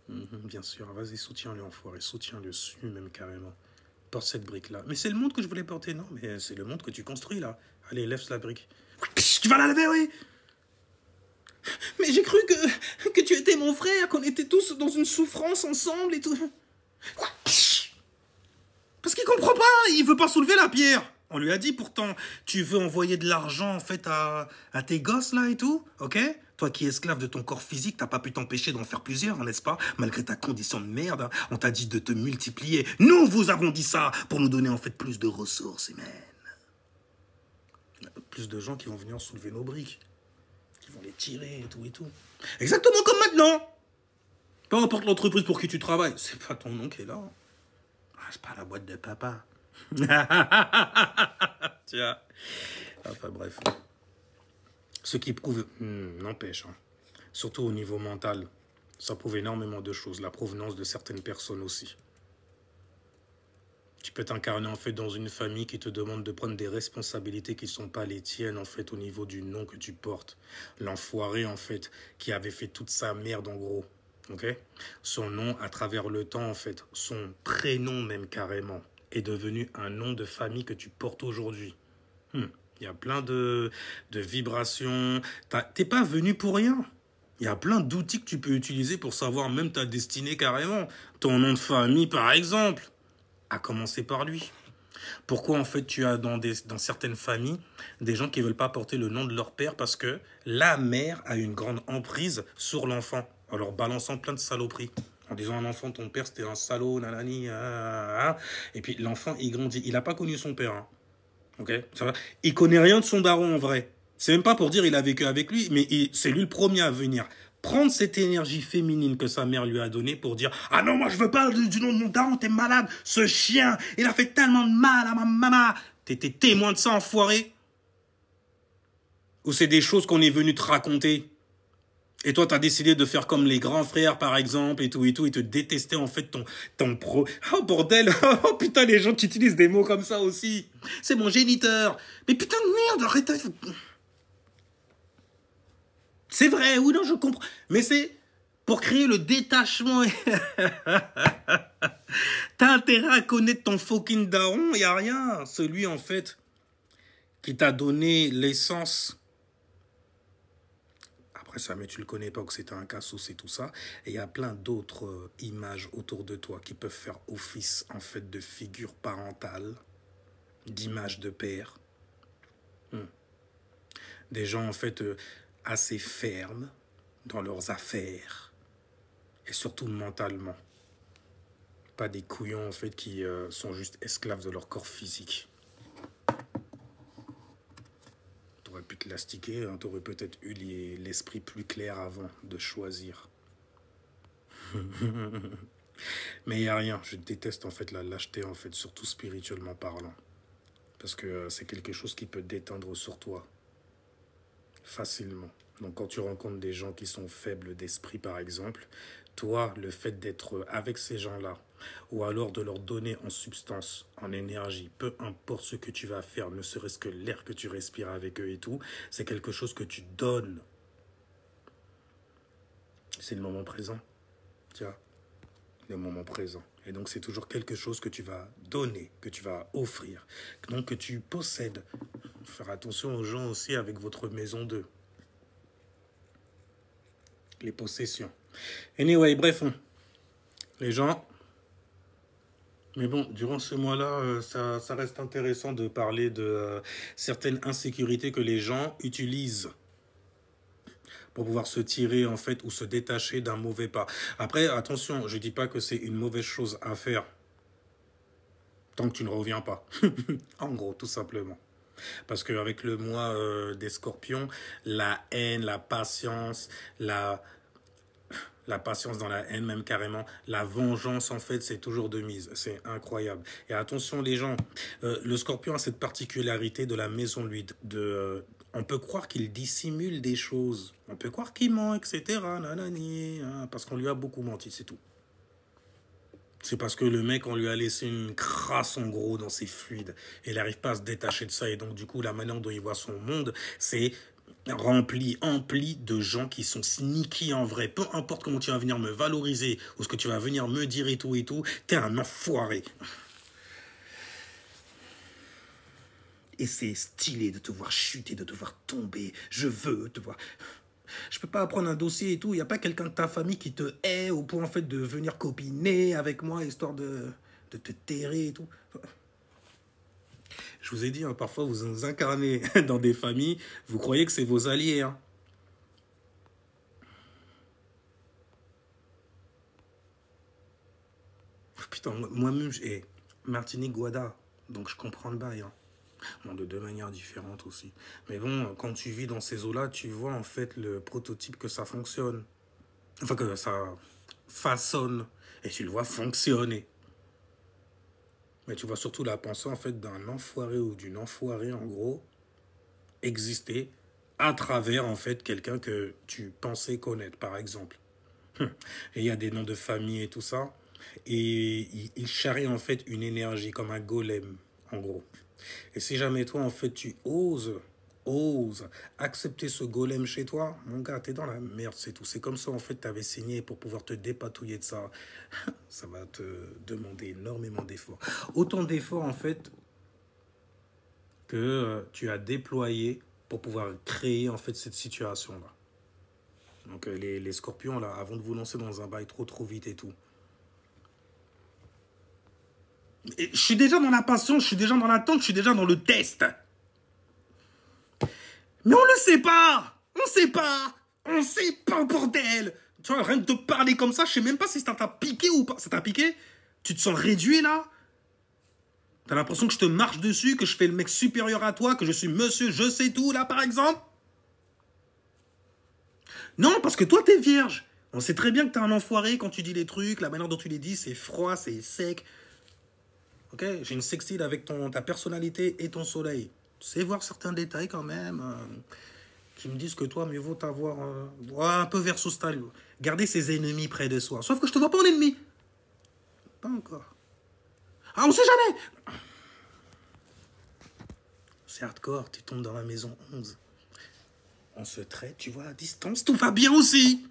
Bien sûr, vas-y, soutiens-le, enfoiré. Soutiens-le, dessus même carrément. Porte cette brique-là. Mais c'est le monde que je voulais porter, non? Mais c'est le monde que tu construis, là. Allez, lève la brique. Tu vas la lever, oui? Mais j'ai cru que tu étais mon frère, qu'on était tous dans une souffrance ensemble et tout. Parce qu'il comprend pas, il veut pas soulever la pierre. On lui a dit pourtant, tu veux envoyer de l'argent en fait à tes gosses là et tout, ok? Toi qui es esclave de ton corps physique, t'as pas pu t'empêcher d'en faire plusieurs, n'est-ce pas? Malgré ta condition de merde, hein, on t'a dit de te multiplier. Nous vous avons dit ça pour nous donner en fait plus de ressources humaines. Plus de gens qui vont venir soulever nos briques, qui vont les tirer et tout et tout. Exactement comme maintenant. Peu importe l'entreprise pour qui tu travailles, c'est pas ton nom qui est là. Ah, c'est pas la boîte de papa. Tiens. Enfin bref. Ce qui prouve, n'empêche, hein. Surtout au niveau mental, ça prouve énormément de choses. La provenance de certaines personnes aussi. Tu peux t'incarner en fait dans une famille qui te demande de prendre des responsabilités qui ne sont pas les tiennes en fait au niveau du nom que tu portes. L'enfoiré en fait qui avait fait toute sa merde en gros. Ok? Son nom à travers le temps en fait, son prénom même carrément, est devenu un nom de famille que tu portes aujourd'hui. Il y a plein de vibrations. T'es pas venu pour rien. Il y a plein d'outils que tu peux utiliser pour savoir même ta destinée carrément. Ton nom de famille par exemple. À commencer par lui. Pourquoi en fait tu as dans certaines familles des gens qui ne veulent pas porter le nom de leur père parce que la mère a une grande emprise sur l'enfant en leur balançant plein de saloperies. En disant à un enfant, ton père c'était un salaud, nanani, et puis l'enfant il grandit. Il n'a pas connu son père. Hein. Ok, ça va. Il connaît rien de son daron en vrai. C'est même pas pour dire il a vécu avec lui, mais c'est lui le premier à venir. Prendre cette énergie féminine que sa mère lui a donnée pour dire « Ah non, moi je veux pas du nom de mon daron, t'es malade, ce chien, il a fait tellement de mal à ma maman. » T'étais témoin de ça, enfoiré? Ou c'est des choses qu'on est venu te raconter? Et toi, t'as décidé de faire comme les grands frères, par exemple, et te détester en fait ton pro... Oh bordel, oh putain, les gens qui utilisent des mots comme ça aussi. C'est mon géniteur. Mais putain de merde, arrête. C'est vrai, oui, non, je comprends. Mais c'est pour créer le détachement. T'as intérêt à connaître ton fucking daron, y a rien. Celui, en fait, qui t'a donné l'essence. Après ça, mais tu le connais pas, que c'était un cassos et tout ça. Et il y a plein d'autres images autour de toi qui peuvent faire office, en fait, de figure parentale, d'image de père. Des gens, en fait... assez fermes dans leurs affaires et surtout mentalement. Pas des couillons en fait qui sont juste esclaves de leur corps physique. T'aurais pu te l'astiquer, hein, t'aurais peut-être eu l'esprit plus clair avant de choisir. Mais il n'y a rien, je déteste en fait la lâcheté en fait, surtout spirituellement parlant. Parce que c'est quelque chose qui peut déteindre sur toi. Facilement. Donc quand tu rencontres des gens qui sont faibles d'esprit par exemple, toi le fait d'être avec ces gens-là ou alors de leur donner en substance, en énergie, peu importe ce que tu vas faire, ne serait-ce que l'air que tu respires avec eux et tout, c'est quelque chose que tu donnes. C'est le moment présent, tu vois, le moment présent. Et donc c'est toujours quelque chose que tu vas donner, que tu vas offrir, donc que tu possèdes. Faire attention aux gens aussi avec votre maison 2. Les possessions. Anyway, bref, les gens... Mais bon, durant ce mois-là, ça reste intéressant de parler de certaines insécurités que les gens utilisent pour pouvoir se tirer, en fait, ou se détacher d'un mauvais pas. Après, attention, je dis pas que c'est une mauvaise chose à faire tant que tu ne reviens pas. En gros, tout simplement. Parce qu'avec le mois des scorpions, la haine, la patience, la patience dans la haine même carrément, la vengeance en fait c'est toujours de mise, c'est incroyable. Et attention les gens, le scorpion a cette particularité de la maison lui, on peut croire qu'il dissimule des choses, on peut croire qu'il ment, etc. Nanani, hein, parce qu'on lui a beaucoup menti, c'est tout. C'est parce que le mec, on lui a laissé une crasse en gros dans ses fluides. Et il n'arrive pas à se détacher de ça. Et donc, du coup, la manière dont il voit son monde, c'est empli de gens qui sont sneaky en vrai. Peu importe comment tu vas venir me valoriser ou ce que tu vas venir me dire et tout, t'es un enfoiré. Et c'est stylé de te voir chuter, de te voir tomber. Je veux te voir... Je peux pas prendre un dossier et tout. Il n'y a pas quelqu'un de ta famille qui te hait au point en fait de venir copiner avec moi histoire de te terrer et tout. Je vous ai dit, hein, parfois vous vous incarnez dans des familles, vous croyez que c'est vos alliés. Hein. Putain, moi-même, j'ai Martinique, Guada, donc je comprends le bail. Hein. Bon, de deux manières différentes aussi. Mais bon, quand tu vis dans ces eaux-là, tu vois en fait le prototype que ça fonctionne. Enfin, que ça façonne. Et tu le vois fonctionner. Mais tu vois surtout la pensée en fait d'un enfoiré ou d'une enfoirée en gros exister à travers en fait quelqu'un que tu pensais connaître par exemple. Et il y a des noms de famille et tout ça. Et il charrie en fait une énergie comme un golem en gros. Et si jamais toi en fait tu oses accepter ce golem chez toi, mon gars, t'es dans la merde, c'est tout. C'est comme ça, en fait, t'avais signé pour pouvoir te dépatouiller de ça. Ça va te demander énormément d'efforts. Autant d'efforts, en fait, que tu as déployé pour pouvoir créer, en fait, cette situation-là. Donc, les scorpions, là, avant de vous lancer dans un bail trop vite et tout. Et je suis déjà dans la passion, je suis déjà dans l'attente, je suis déjà dans le test. Mais on le sait pas. On sait pas. On sait pas, bordel. Tu vois, rien de te parler comme ça, je sais même pas si ça t'a piqué ou pas. Ça t'a piqué? Tu te sens réduit, là? T'as l'impression que je te marche dessus, que je fais le mec supérieur à toi, que je suis monsieur je sais tout, là, par exemple? Non, parce que toi, t'es vierge. On sait très bien que t'es un enfoiré quand tu dis les trucs, la manière dont tu les dis, c'est froid, c'est sec. Ok? J'ai une sextile avec ta personnalité et ton soleil. Tu sais voir certains détails quand même. Qui me disent que toi, mieux vaut t'avoir un peu verso style. Garder ses ennemis près de soi. Sauf que je te vois pas en ennemi. Pas encore. Ah, on sait jamais. C'est hardcore, tu tombes dans la maison 11. On se traite, tu vois, à distance, tout va bien aussi.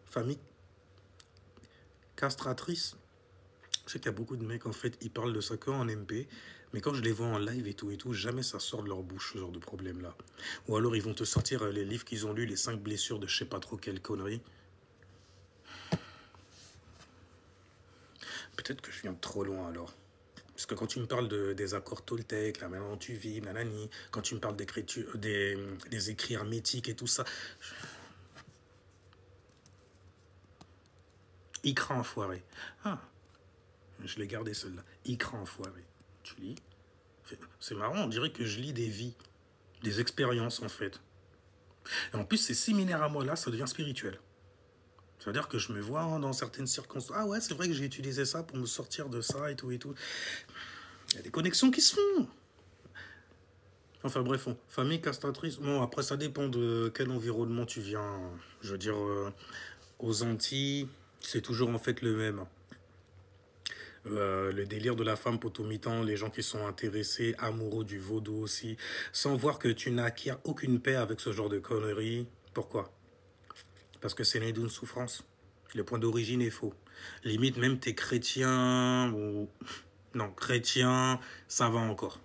Famille castratrice. Je sais qu'il y a beaucoup de mecs, en fait, ils parlent de ça qu'en MP. Mais quand je les vois en live et tout, jamais ça sort de leur bouche, ce genre de problème-là. Ou alors, ils vont te sortir les livres qu'ils ont lus, les 5 blessures de je sais pas trop quelle connerie. Peut-être que je viens de trop loin, alors. Parce que quand tu me parles des accords Toltec, la manière dont tu vis, nanani, quand tu me parles d'écriture, des écrits hermétiques et tout ça... Ikra enfoiré. Ah, je l'ai gardé celle-là. Ikra enfoiré. Tu lis? C'est marrant, on dirait que je lis des vies, des expériences en fait. Et en plus, ces séminaires à moi là, ça devient spirituel. C'est-à-dire que je me vois dans certaines circonstances. Ah ouais, c'est vrai que j'ai utilisé ça pour me sortir de ça et tout et tout. Il y a des connexions qui se font. Enfin bref, famille castratrice. Bon, après, ça dépend de quel environnement tu viens. Je veux dire, aux Antilles, c'est toujours en fait le même. Le délire de la femme potomitan, les gens qui sont intéressés, amoureux du vaudou aussi, sans voir que tu n'acquiers aucune paix avec ce genre de conneries. Pourquoi? Parce que c'est né d'une souffrance. Le point d'origine est faux. Limite, même t'es chrétien ou... Non, chrétien, ça va encore.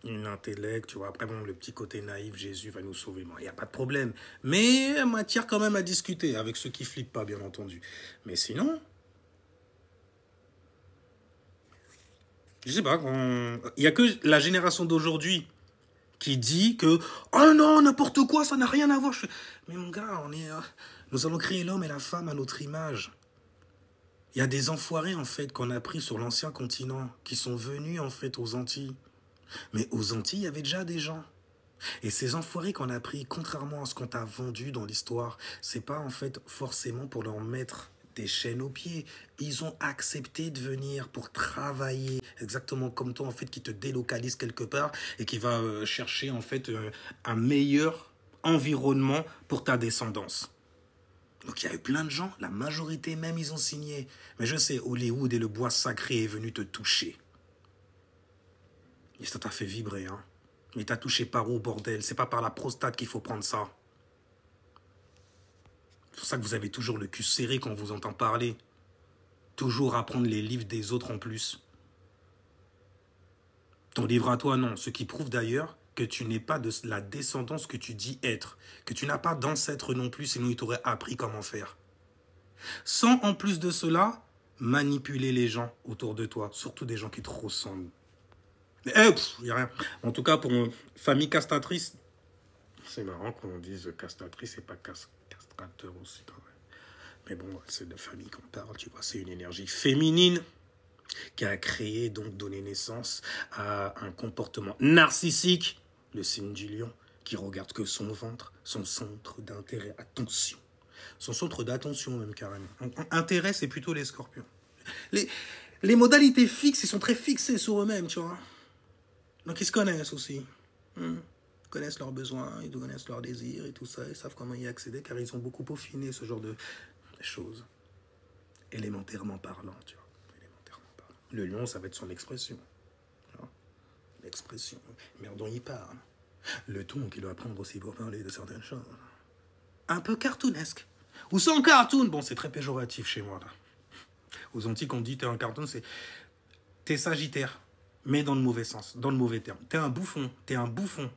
Une intellect, tu vois. Après, bon, le petit côté naïf, Jésus va nous sauver. Il n'y a pas de problème. Mais matière quand même à discuter avec ceux qui flippent pas, bien entendu. Mais sinon... Je sais pas, il n'y a que la génération d'aujourd'hui qui dit que « Oh non, n'importe quoi, ça n'a rien à voir. » Mais mon gars, nous allons créer l'homme et la femme à notre image. Il y a des enfoirés, en fait, qu'on a pris sur l'ancien continent, qui sont venus, en fait, aux Antilles. Mais aux Antilles, il y avait déjà des gens. Et ces enfoirés qu'on a pris, contrairement à ce qu'on t'a vendu dans l'histoire, c'est pas, en fait, forcément pour leur mettre des chaînes aux pieds. Ils ont accepté de venir pour travailler, exactement comme toi, en fait, qui te délocalise quelque part et qui va chercher, en fait, un meilleur environnement pour ta descendance. Donc, il y a eu plein de gens, la majorité même, ils ont signé. Mais je sais, Hollywood et le bois sacré est venu te toucher. Et ça t'a fait vibrer, hein. Mais t'as touché par où, bordel? C'est pas par la prostate qu'il faut prendre ça. C'est pour ça que vous avez toujours le cul serré quand on vous entend parler. Toujours apprendre les livres des autres en plus. Ton livre à toi, non. Ce qui prouve d'ailleurs que tu n'es pas de la descendance que tu dis être. Que tu n'as pas d'ancêtre non plus, sinon il t'aurait appris comment faire. Sans en plus de cela, manipuler les gens autour de toi, surtout des gens qui te ressemblent. Y a rien. En tout cas, pour une famille castratrice, c'est marrant qu'on dise castratrice et pas castrateur aussi quand même. Mais bon, c'est de famille qu'on parle, tu vois, c'est une énergie féminine qui a créé, donc donné naissance à un comportement narcissique, le signe du lion, qui regarde que son ventre, son centre d'intérêt, attention. Son centre d'attention même carrément. Intérêt, c'est plutôt les scorpions. Les modalités fixes, ils sont très fixés sur eux-mêmes, tu vois. Donc ils se connaissent aussi. Ils connaissent leurs besoins, ils connaissent leurs désirs et tout ça. Ils savent comment y accéder car ils ont beaucoup peaufiné ce genre de choses. Élémentairement parlant, tu vois. Élémentairement parlant. Le lion, ça va être son expression. L'expression. Merdon, il parle. Le ton qu'il doit prendre aussi pour parler de certaines choses. Un peu cartoonesque. Ou sans cartoon. Bon, c'est très péjoratif chez moi, là. Aux Antilles, on dit t'es un cartoon, c'est... T'es sagittaire, mais dans le mauvais sens, dans le mauvais terme. T'es un bouffon, t'es un bouffon.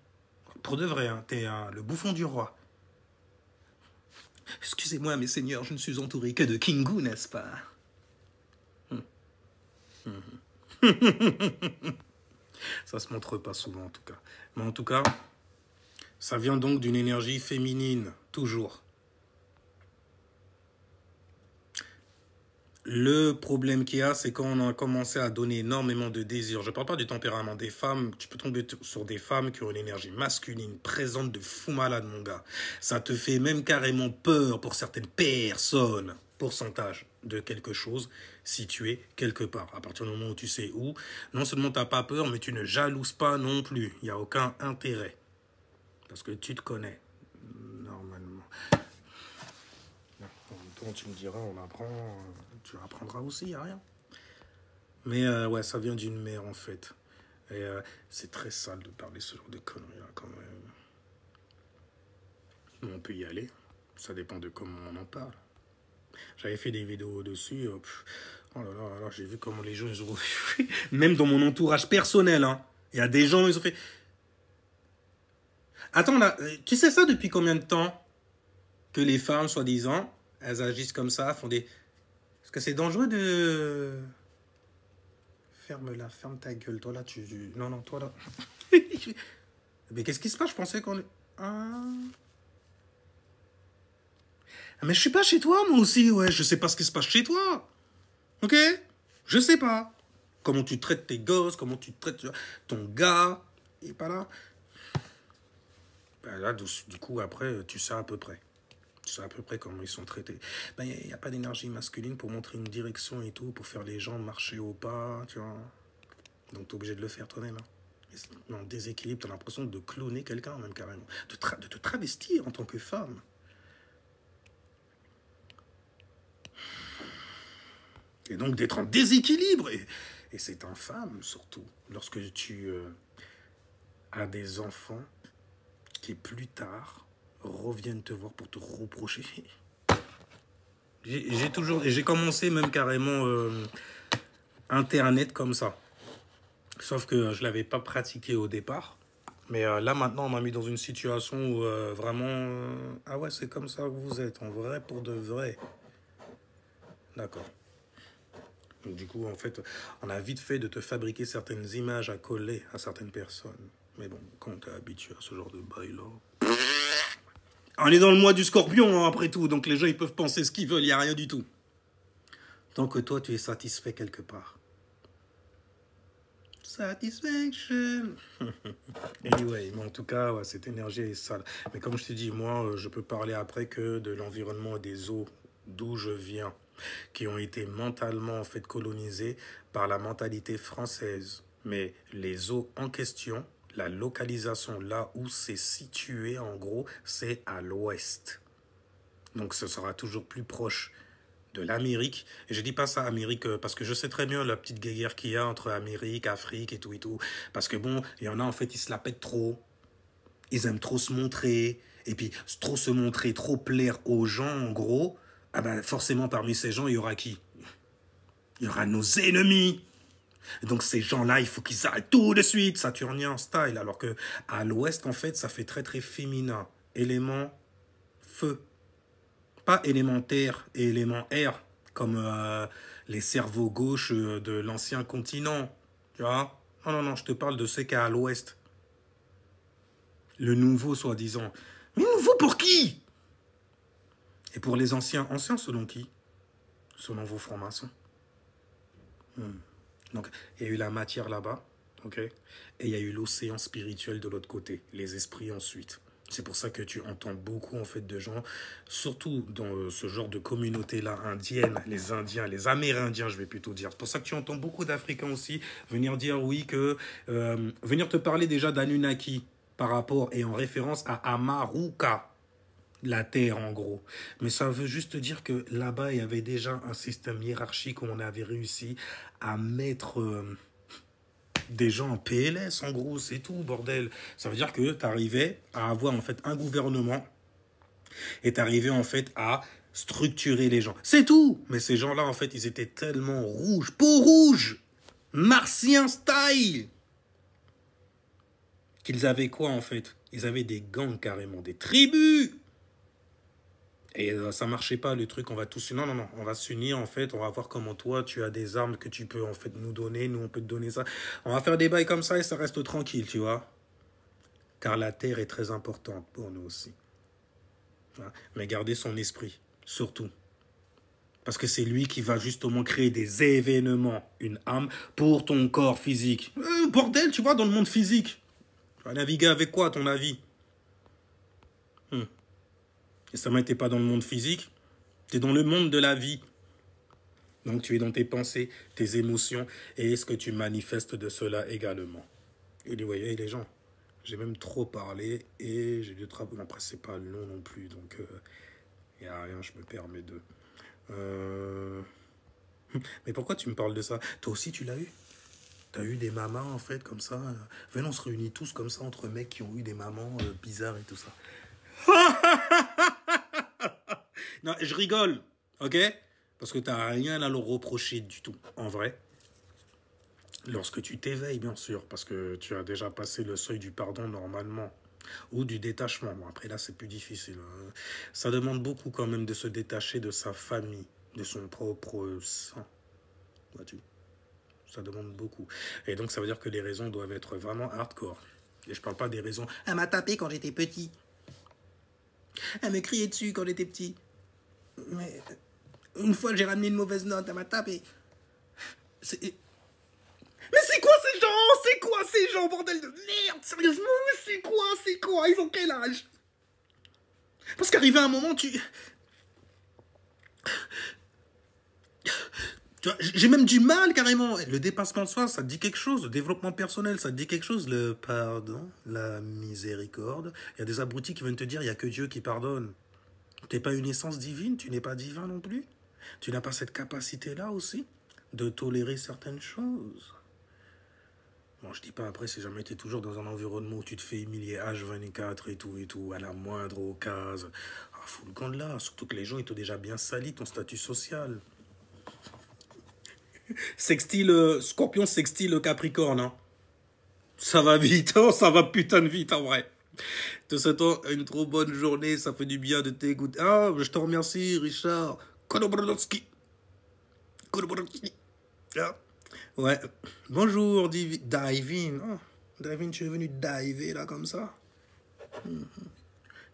Pour de vrai, hein, t'es le bouffon du roi. Excusez-moi, mes seigneurs, je ne suis entouré que de Kingu, n'est-ce pas? Ça se montre pas souvent, en tout cas. Mais en tout cas, ça vient donc d'une énergie féminine, toujours. Le problème qu'il y a, c'est quand on a commencé à donner énormément de désirs. Je ne parle pas du tempérament des femmes. Tu peux tomber sur des femmes qui ont une énergie masculine présente de fou malade, mon gars. Ça te fait même carrément peur pour certaines personnes. Pourcentage de quelque chose situé quelque part. À partir du moment où tu sais où, non seulement tu n'as pas peur, mais tu ne jalouses pas non plus. Il n'y a aucun intérêt. Parce que tu te connais, normalement. En même temps, tu me diras, on apprend... Tu apprendras aussi, il n'y a rien. Mais ouais, ça vient d'une mère, en fait. Et c'est très sale de parler ce genre de conneries, là, quand même. On peut y aller. Ça dépend de comment on en parle. J'avais fait des vidéos dessus. Oh là là, j'ai vu comment les gens, ils ont... Même dans mon entourage personnel, hein. Il y a des gens, ils ont fait... Attends, là, tu sais ça depuis combien de temps? Que les femmes, soi-disant, elles agissent comme ça, font des... Parce que c'est dangereux de... Ferme-la, ferme ta gueule. Toi là, Non, non, toi là. Mais qu'est-ce qui se passe? Je pensais qu'on... Ah... Mais je suis pas chez toi, moi aussi, ouais. Je sais pas ce qui se passe chez toi. Ok? Je sais pas. Comment tu traites tes gosses, comment tu traites ton gars. Il est pas là. Ben là, du coup, après, tu sais à peu près. Tu sais à peu près comment ils sont traités. Ben, il n'y a pas d'énergie masculine pour montrer une direction et tout, pour faire les gens marcher au pas, tu vois. Donc, tu es obligé de le faire toi-même. Hein. En déséquilibre, tu as l'impression de cloner quelqu'un, même carrément. De te travestir en tant que femme. Et donc, d'être en déséquilibre. Et c'est infâme, surtout, lorsque tu as des enfants qui, plus tard, reviennent te voir pour te reprocher. J'ai commencé même carrément Internet comme ça. Sauf que je ne l'avais pas pratiqué au départ. Mais là, maintenant, on m'a mis dans une situation où vraiment... ah ouais, c'est comme ça que vous êtes, en vrai, pour de vrai. D'accord. Donc du coup, en fait, on a vite fait de te fabriquer certaines images à coller à certaines personnes. Mais bon, quand t'es habitué à ce genre de bail-là... On est dans le mois du scorpion, hein, après tout. Donc les gens, ils peuvent penser ce qu'ils veulent, il n'y a rien du tout. Tant que toi, tu es satisfait quelque part. Satisfaction. Anyway, mais en tout cas, ouais, cette énergie est sale. Mais comme je te dis, moi, je peux parler après que de l'environnement et des eaux d'où je viens, qui ont été mentalement en fait colonisées par la mentalité française. Mais les eaux en question, la localisation là où c'est situé, en gros, c'est à l'ouest. Donc ce sera toujours plus proche de l'Amérique. Et je dis pas ça Amérique parce que je sais très bien la petite guerre qu'il y a entre Amérique, Afrique et tout et tout. Parce que bon, il y en a en fait, ils se la pètent trop. Ils aiment trop se montrer. Et puis, trop se montrer, trop plaire aux gens, en gros. Ah ben, forcément, parmi ces gens, il y aura qui? Il y aura nos ennemis. Donc, ces gens-là, il faut qu'ils arrêtent tout de suite. Saturnien style. Alors que à l'ouest, en fait, ça fait très, très féminin. Élément feu. Pas élémentaire et élément air, comme les cerveaux gauches de l'ancien continent. Tu vois? Non, non, non, je te parle de ceux qui sont à l'ouest. Le nouveau, soi-disant. Mais nouveau pour qui? Et pour les anciens, anciens selon qui? Selon vos francs-maçons. Donc, il y a eu la matière là-bas, ok? Et il y a eu l'océan spirituel de l'autre côté, les esprits ensuite. C'est pour ça que tu entends beaucoup en fait de gens, surtout dans ce genre de communauté-là indienne, les Indiens, les Amérindiens, je vais plutôt dire. C'est pour ça que tu entends beaucoup d'Africains aussi venir dire oui que venir te parler déjà d'Anunnaki par rapport et en référence à Amaruka, la terre en gros. Mais ça veut juste dire que là-bas il y avait déjà un système hiérarchique où on avait réussi à mettre des gens en PLS, en gros, c'est tout, bordel. Ça veut dire que tu arrivais à avoir, en fait, un gouvernement et tu arrivais, en fait, à structurer les gens. C'est tout. Mais ces gens-là, en fait, ils étaient tellement rouges, peau rouge, martien style, qu'ils avaient quoi, en fait? Ils avaient des gangs, carrément, des tribus. Et ça marchait pas, le truc, on va tous... Non, non, non, on va s'unir, en fait, on va voir comment toi, tu as des armes que tu peux, en fait, nous donner, nous, on peut te donner ça. On va faire des bails comme ça et ça reste tranquille, tu vois. Car la terre est très importante pour nous aussi. Mais gardez son esprit, surtout. Parce que c'est lui qui va justement créer des événements, une âme, pour ton corps physique. Bordel, tu vois, dans le monde physique. Tu vas naviguer avec quoi, à ton avis? Et ça m'était pas dans le monde physique, tu es dans le monde de la vie. Donc tu es dans tes pensées, tes émotions, et ce que tu manifestes de cela également. Et vous voyez, les gens, j'ai même trop parlé, et j'ai dû travailler. Après, c'est pas long non plus, donc il n'y a rien, je me permets de... Mais pourquoi tu me parles de ça? Toi aussi, tu l'as eu? T'as eu des mamans, en fait, comme ça? Venez, on se réunit tous comme ça, entre mecs qui ont eu des mamans bizarres et tout ça. Non, je rigole, ok? Parce que t'as rien à leur reprocher du tout, en vrai. Lorsque tu t'éveilles, bien sûr, parce que tu as déjà passé le seuil du pardon normalement, ou du détachement. Bon, après là, c'est plus difficile. Ça demande beaucoup quand même de se détacher de sa famille, de son propre sang. Vois-tu? Ça demande beaucoup. Et donc, ça veut dire que les raisons doivent être vraiment hardcore. Et je parle pas des raisons. Elle m'a tapé quand j'étais petit. Elle me criait dessus quand j'étais petit. Mais une fois, j'ai ramené une mauvaise note, elle m'a tapé. Mais c'est quoi ces gens? C'est quoi ces gens, bordel de merde? Sérieusement, mais c'est quoi? C'est quoi? Ils ont quel âge? Parce qu'arrivé à un moment, tu vois, j'ai même du mal, carrément. Le dépassement de soi, ça te dit quelque chose. Le développement personnel, ça te dit quelque chose. Le pardon, la miséricorde. Il y a des abrutis qui viennent te dire, il n'y a que Dieu qui pardonne. Tu n'es pas une essence divine, tu n'es pas divin non plus. Tu n'as pas cette capacité-là aussi de tolérer certaines choses. Bon, je dis pas après, si jamais tu es toujours dans un environnement où tu te fais humilier H24 et tout, à la moindre occasion. Ah, fous le camp de là, surtout que les gens, ils t'ont déjà bien sali ton statut social. Sextile, Scorpion sextile Capricorne, hein. Ça va vite, hein, ça va putain de vite, en vrai. Te souhaitons une trop bonne journée, ça fait du bien de t'écouter. Ah, je te remercie, Richard. Kodobrodowski. Ah. Ouais. Bonjour, Divine. Oh, Divine, tu es venu diver là comme ça. Tu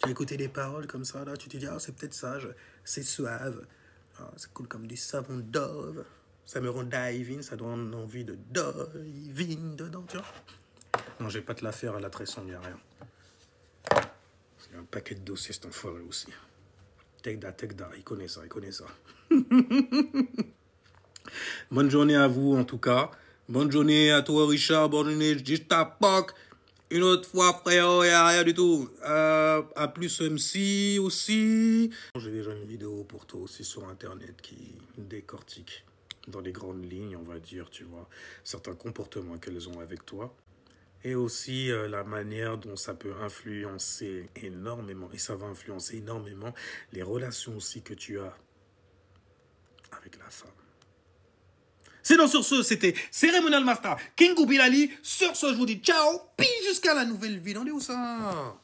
as écouté les paroles comme ça là, tu te dis, ah, c'est peut-être sage, c'est suave. Ah, c'est cool comme du savon Dove. Ça me rend divine, ça donne envie de divine dedans, tu vois. Non, je vais pas te la faire à la tresson, il n'y a rien. C'est un paquet de dossiers, cet enfoiré aussi. Tekda, il connaît ça, il connaît ça. Bonne journée à vous, en tout cas. Bonne journée à toi, Richard. Bonne journée, je t'apporte. Une autre fois, frère, il n'y a rien du tout. À plus, MC aussi. J'ai déjà une vidéo pour toi aussi sur Internet qui décortique dans les grandes lignes, on va dire, tu vois, certains comportements qu'elles ont avec toi. Et aussi la manière dont ça peut influencer énormément, et ça va influencer énormément les relations aussi que tu as avec la femme. Sinon, sur ce, c'était Cérémonial Master, King Bilali. Sur ce, je vous dis ciao, puis jusqu'à la nouvelle vidéo. On est où ça?